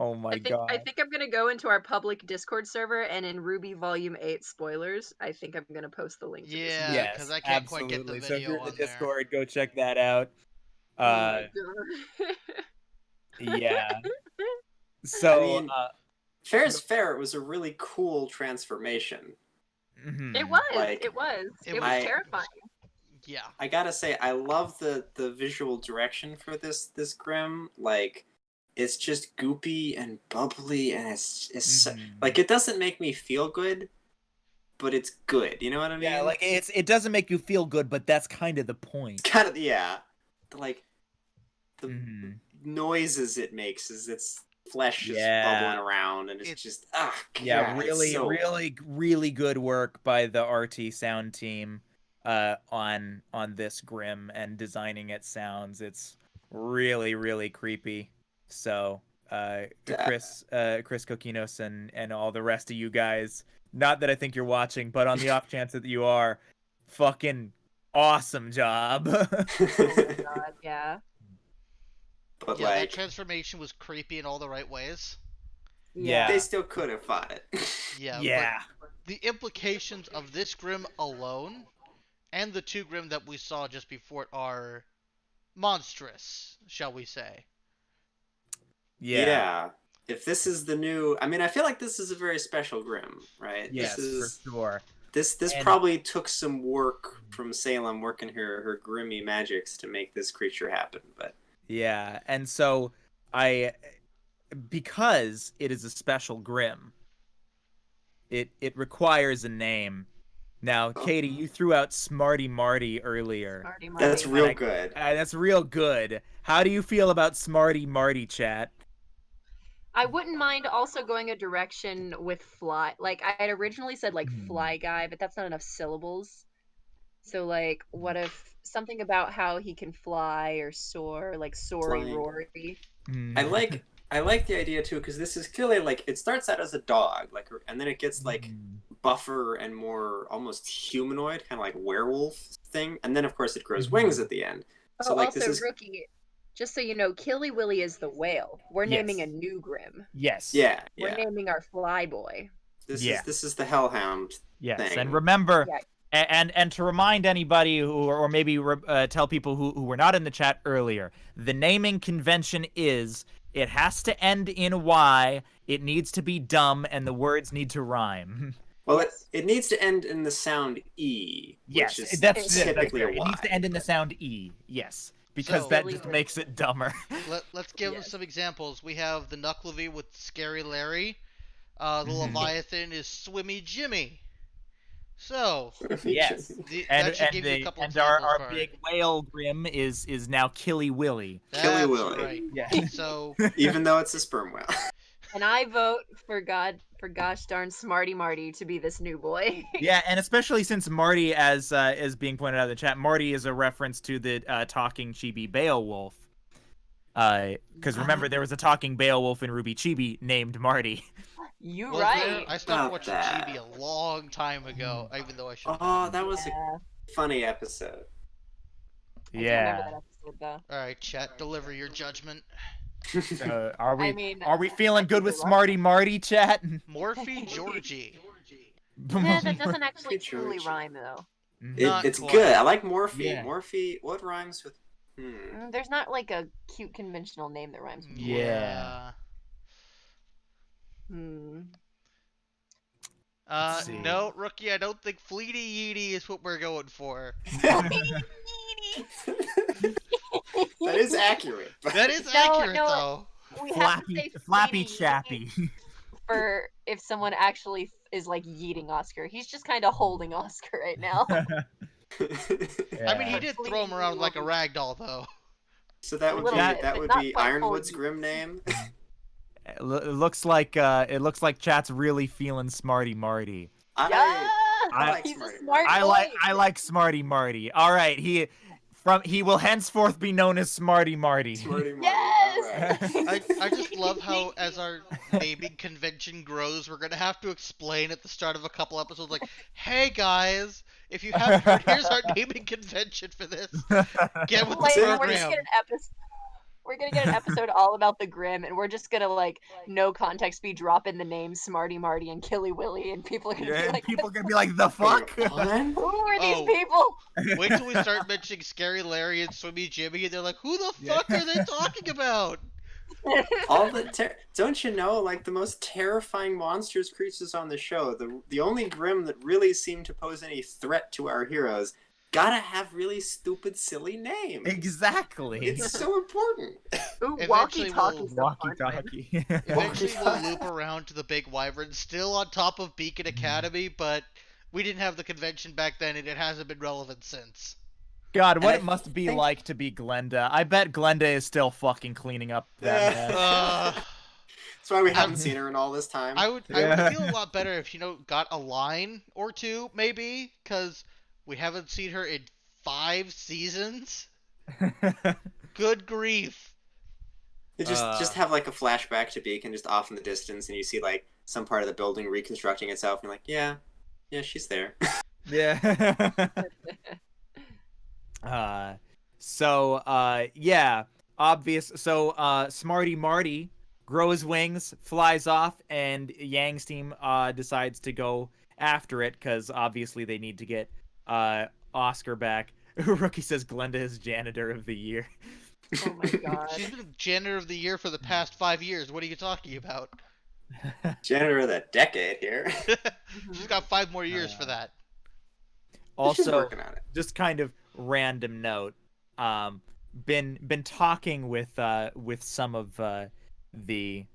Oh my I god. think I'm gonna go into our public Discord server, and in RWBY Volume 8 spoilers, I think I'm gonna post the link to this. Yeah, Yes, because I can't quite get the absolutely. So if video you're in the on there. Discord, go check that out. Oh my god. Yeah. So, I mean, fair is fair. It was a really cool transformation. It was. Like, it was. it It was was- terrifying. Yeah. I gotta say, I love the visual direction for this Grim. Like, it's just goopy and bubbly, and it's like, it doesn't make me feel good, but it's good. You know what I mean? Yeah, like it doesn't make you feel good, but that's kind of the point. Kind of, yeah. Like the Mhm. noises it makes as its flesh is Yeah. bubbling around, and it's just God, Yeah, it's really, so- really good work by the RT sound team on this Grim and designing its sounds. It's really creepy. So Chris Kokinos and all the rest of you guys, not that I think you're watching, but on the off chance that you are, fucking awesome job. Oh my god, yeah. But Yeah, that like, transformation was creepy in all the right ways. Yeah. they still could have fought it. Yeah. Yeah. But the implications of this Grim alone, and the two Grim that we saw just before it, are monstrous, shall we say. Yeah. If this is the new, I mean, I feel like this is a very special Grim, right? Yes, This is for sure. this And- probably took some work from Salem working her grimy magics to make this creature happen, but Yeah, and so because it is a special Grim, it requires a name. Now, Katie, you threw out Smarty Marty earlier. Marty, Marty. that's real I- good. That's real good. How do you feel about Smarty Marty, chat? I wouldn't mind also going a direction with fly. Like, I had originally said, like, fly guy, but that's not enough syllables. So, like, what if something about how he can fly or soar, like Sorry Flying. Rory? I like the idea too, because this is clearly like, it starts out as a dog, like, and then it gets like buffer and more almost humanoid, kind of like werewolf thing, and then of course it grows wings at the end. So Oh, like, also, this is Rookie, just so you know, Killy Willy is the whale. We're Yes. naming a new Grim. Yes. yeah. We're naming our fly boy. This Yeah. is the Hellhound. Yes, thing. and remember, Yeah. and to remind anybody who, or maybe tell people who were not in the chat earlier, the naming convention is it has to end in Y, it needs to be dumb, and the words need to rhyme. Well, Yes. it needs to end in the sound E. Yes, which is that's typically fair. a It needs to Y. end in the sound E. Yes, because So- that just makes it dumber. Let's give Yes. some examples. We have the Knucklevi with Scary Larry. The Leviathan is Swimmy Jimmy. So, Yes. that should give you a couple examples. our for big it. whale Grim is now Killy Willy. That's Willy. right. Yeah. So, Even though it's a sperm whale. And I vote for gosh darn Smarty Marty to be this new boy. Yeah, and especially since Marty, as is being pointed out in the chat, Marty is a reference to the talking chibi Beowulf. Because remember, there was a talking Beowulf in RWBY Chibi named Marty. You was right. there? I stopped About watching that. Chibi a long time ago, even though I should. Oh, that was Yeah. a funny episode. I can't remember that episode though. All right, chat, deliver your judgment. So are we? I mean, are we feeling good with you're right. Smarty Marty, chat? Morphe Georgie. Yeah, that doesn't actually Good truly George. rhyme though. Not It's quite. good. I like Morphe. Yeah. Morphe. What rhymes with? There's not like a cute conventional name that rhymes with Yeah. Hmm. Let's see. No, Rookie, I don't think Fleety Yeety is what we're going for. That is accurate. That is No, accurate, no. though. We have to say Flappy Fleety Chappy. for if someone actually is like yeeting Oscar. He's just kind of holding Oscar right now. I mean, he did throw him around like a rag doll, though. So that would little be bit, that but would not be quite Ironwood's fully. grim name. It looks like chat's really feeling Smarty Marty. I like He's Smarty a smart Marty. boy. I like Smarty Marty. All right, he will henceforth be known as Smarty Marty. Smarty Marty. Yes! All right. I just love how as our naming convention grows, we're gonna have to explain at the start of a couple episodes, like, hey guys, if you haven't heard, here's our naming convention for this. Get with the Like, we're program. just we're gonna get an episode all about the Grimm, and we're just gonna like no context be dropping the names Smarty Marty and Killy Willy, and people are gonna be like, people are gonna be like, the fuck? "Who are these Oh. people?" Wait till we start mentioning Scary Larry and Swimmy Jimmy, and they're like, who the fuck are they talking about? All the don't you know, like the most terrifying monsters creatures on the show, the only Grimm that really seem to pose any threat to our heroes, gotta have really stupid, silly names. Exactly. It's so important. Ooh, Eventually walkie-talkie. Walkie-talkie. Eventually we'll loop around to the big wyvern, still on top of Beacon Academy, but we didn't have the convention back then, and it hasn't been relevant since. God, what And it must be think- like to be Glenda. I bet Glenda is still fucking cleaning up that mess. That's why we haven't seen her in all this time. I would feel a lot better if, got a line or two, maybe, because we haven't seen her in 5 seasons. Good grief. You just have like a flashback to Beacon just off in the distance, and you see like some part of the building reconstructing itself, and you're like, yeah, she's there. Yeah. Obvious. So, Smarty Marty grows wings, flies off, and Yang's team decides to go after it because obviously they need to get Oscar back. Rookie says Glenda is janitor of the year. Oh my god. She's been janitor of the year for the past 5 years. What are you talking about? Janitor of the decade here. She's got 5 more years for that. She's Also, working on it. just kind of random note, been talking with some of the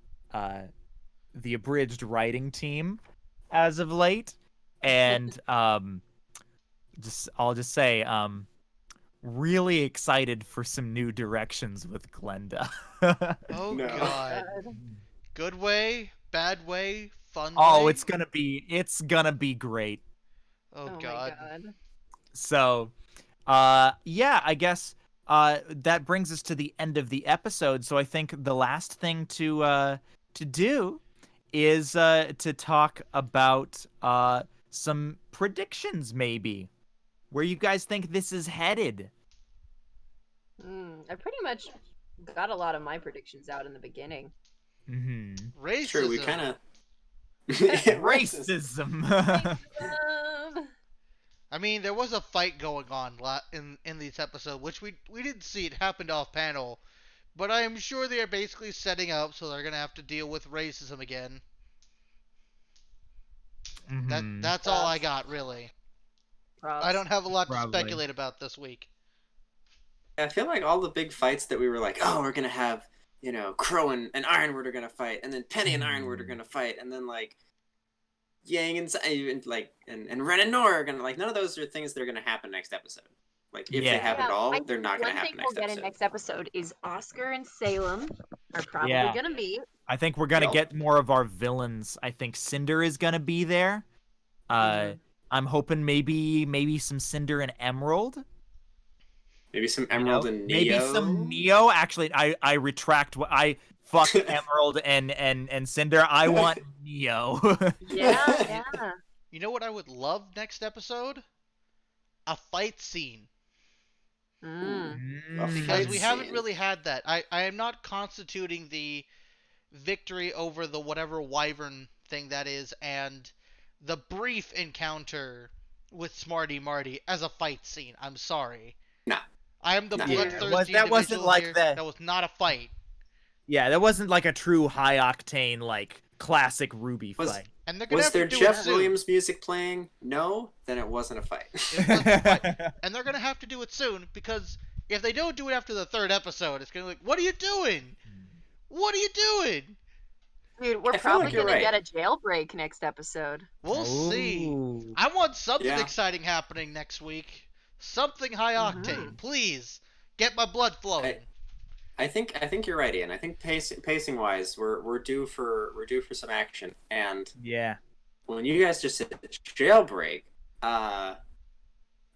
abridged writing team as of late, and I'll just say really excited for some new directions with Glenda. Oh No. god. Good way, bad way, fun Oh, way? it's gonna be great. Oh my god. god. So, I guess that brings us to the end of the episode. So I think the last thing to do is to talk about some predictions, maybe, where you guys think this is headed. I pretty much got a lot of my predictions out in the beginning. Mm-hmm. Racism. True, we kind of Racism. I mean, there was a fight going on in this episode, which we didn't see. It happened off panel, but I am sure they are basically setting up so they're gonna have to deal with racism again. Mhm. That's all I got, really. Props. I don't have a lot to Probably. speculate about this week. I feel like all the big fights that we were like, oh, we're gonna have, Crow and Ironwood are gonna fight, and then Penny and Ironwood are gonna fight, and then like Yang and Ren and Nora are gonna, like, none of those are things that are gonna happen next episode. Like, if they Yeah. have it all, I they're think not gonna one happen thing next we'll get episode. in next episode is Oscar and Salem are probably Yeah. gonna meet. I think we're gonna Yep. get more of our villains. I think Cinder is gonna be there. I'm hoping maybe some Cinder and Emerald. Maybe some Emerald and Neo. Maybe some Neo. Actually, I retract what I fuck Emerald and Cinder. I want Neo. Yeah. You know what I would love next episode? A fight scene. Mm. A Because fight we haven't scene. really had that. I am not constituting the victory over the whatever wyvern thing that is and the brief encounter with Smarty Marty as a fight scene. I'm sorry. Nah. I am the Nah. bloodthirsty That wasn't individual like here. that. That was not a fight. Yeah, that wasn't like a true high octane like classic RWBY Was- fight. And they're gonna Was have there to do Jeff it soon. Williams music playing? No, then it wasn't a fight. It wasn't a fight. And they're gonna have to do it soon because if they don't do it after the 3rd episode, it's gonna be like, what are you doing? What are you doing? Dude, we're I feel probably like you're gonna right. get a jailbreak next episode. We'll see. Ooh. I want something Yeah. exciting happening next week. Something high octane. Please. Get my blood flowing. I think you're right, Ian. I think pacing wise, we're due for some action. And Yeah. when you guys just said jailbreak, uh,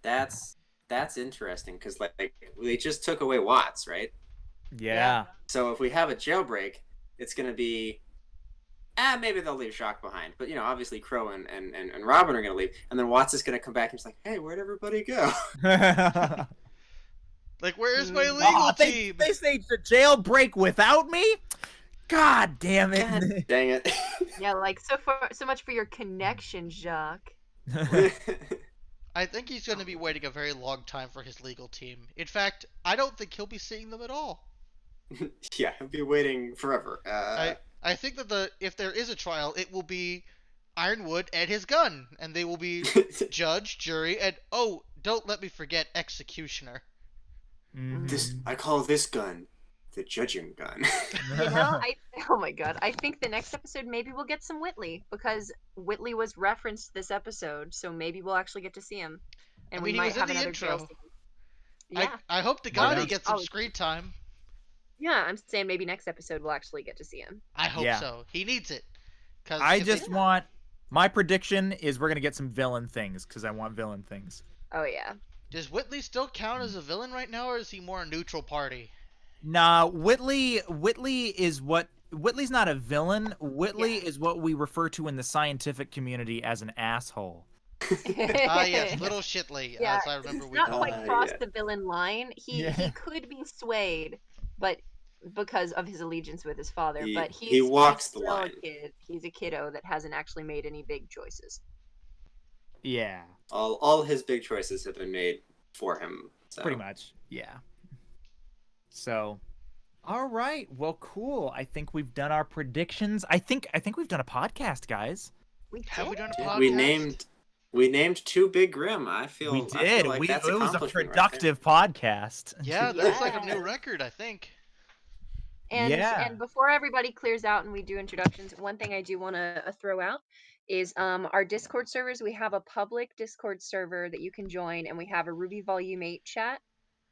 that's interesting because like they just took away Watts, right? Yeah. So if we have a jailbreak, it's gonna be maybe they'll leave Shock behind, but obviously Crow and Robin are gonna leave, and then Watts is gonna come back and he's like, hey, where'd everybody go? Like, where's my Maybe. legal Oh, team? they staged a jailbreak without me? God damn it. God dang it. Yeah, like so much for your connection, Jacques. I think he's going to be waiting a very long time for his legal team. In fact, I don't think he'll be seeing them at all. Yeah, he'll be waiting forever. I think that if there is a trial, it will be Ironwood and his gun, and they will be judge, jury, and don't let me forget executioner. I call this gun the judging gun. Oh my god, I think the next episode maybe we'll get some Whitley, because Whitley was referenced this episode, so maybe we'll actually get to see him, and we he might was in have the another intro. jail scene. Yeah, I hope to God he gets some screen time. yeah, I'm saying maybe next episode we'll actually get to see him. I hope so. He needs it. I just want, my prediction is we're gonna get some villain things, because I want villain things. Oh yeah. Does Whitley still count as a villain right now, or is he more a neutral party? Nah, Whitley's not a villain. Whitley is what we refer to in the scientific community as an asshole. Yes, little Shitley, Yeah, as I remember he's we not called quite him. crossed the villain line. He Yeah. could be swayed, but because of his allegiance with his father, but he walks the still line. a kid. He's a kiddo that hasn't actually made any big choices. Yeah. All his big choices have been made for him. So. Pretty much. Yeah. So, all right. Well, cool. I think we've done our predictions. I think we've done a podcast, guys. Have we done a podcast? We named two Big Grim. I feel We did. like that's it was a accomplishment productive podcast. Yeah, that's like a new record, I think. And before everybody clears out and we do introductions, one thing I do want to throw out is our Discord servers. We have a public Discord server that you can join, and we have a RWBY Volume 8 chat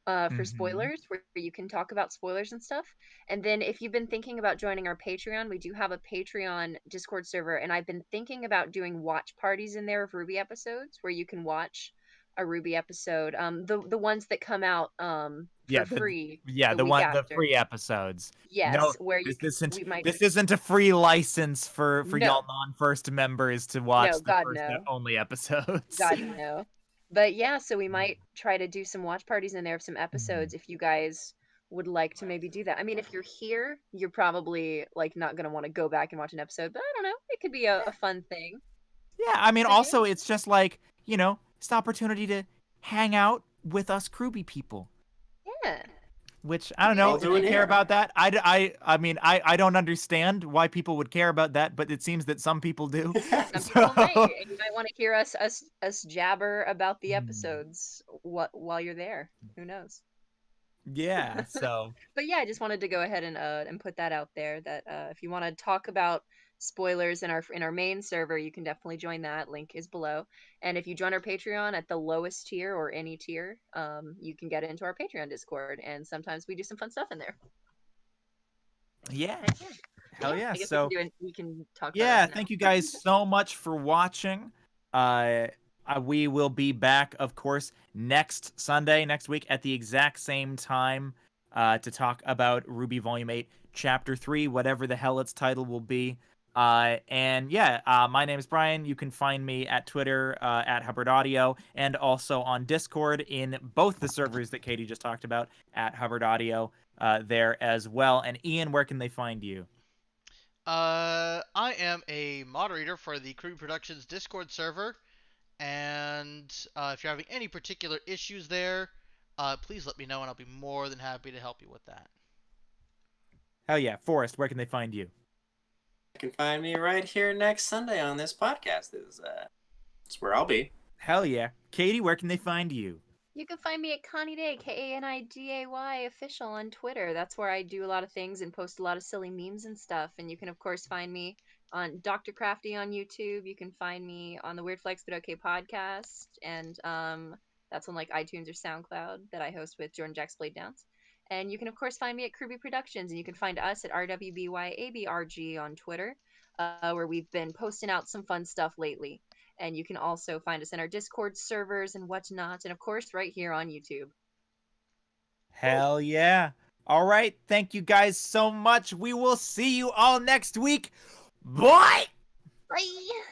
for spoilers, where you can talk about spoilers and stuff. And then if you've been thinking about joining our Patreon, we do have a Patreon Discord server, and I've been thinking about doing watch parties in there of RWBY episodes, where you can watch a RWBY episode, the ones that come out for free. The free episodes. Yes, no, where this isn't a free license for y'all non-first members to watch the first only episodes. God no. But yeah, so we might try to do some watch parties in there of some episodes if you guys would like to maybe do that. I mean, if you're here, you're probably like not gonna want to go back and watch an episode, but I don't know, it could be a fun thing. Yeah, I mean, also it's just like, it's the opportunity to hang out with us RWBY people. Yeah. Which, I don't know, if you care about that. I mean, I don't understand why people would care about that, but it seems that some people do. Some people might. You might want to hear us jabber about the episodes while you're there. Who knows? Yeah, so. But yeah, I just wanted to go ahead and put that out there, that if you want to talk about spoilers in our main server, you can definitely join that. Link is below. And if you join our Patreon at the lowest tier or any tier, you can get into our Patreon Discord, and sometimes we do some fun stuff in there. Yeah. Hell yeah. So we can talk about yeah, thank you guys so much for watching. We will be back, of course, next Sunday, next week at the exact same time to talk about RWBY Volume 8, Chapter 3, whatever the hell its title will be. My name is Brian. You can find me at Twitter at Hubbard Audio, and also on Discord in both the servers that Katie just talked about at Hubbard Audio there as well. And Ian, where can they find you? I am a moderator for the RWBY Productions Discord server, and if you're having any particular issues there, please let me know, and I'll be more than happy to help you with that. Hell yeah. Forrest, where can they find you? You can find me right here next Sunday on this podcast. It's where I'll be. Hell yeah. Katie, where can they find you? You can find me at Connie Day, KANIDAY official on Twitter. That's where I do a lot of things and post a lot of silly memes and stuff. And you can, of course, find me on Dr. Crafty on YouTube. You can find me on the Weird Flex But Okay podcast. And that's on like iTunes or SoundCloud that I host with Jordan Jack's Blade Downs. And you can, of course, find me at RWBY Productions, and you can find us at RWBYABRG on Twitter, where we've been posting out some fun stuff lately. And you can also find us in our Discord servers and whatnot, and of course, right here on YouTube. Hell yeah. All right. Thank you guys so much. We will see you all next week. Bye. Bye.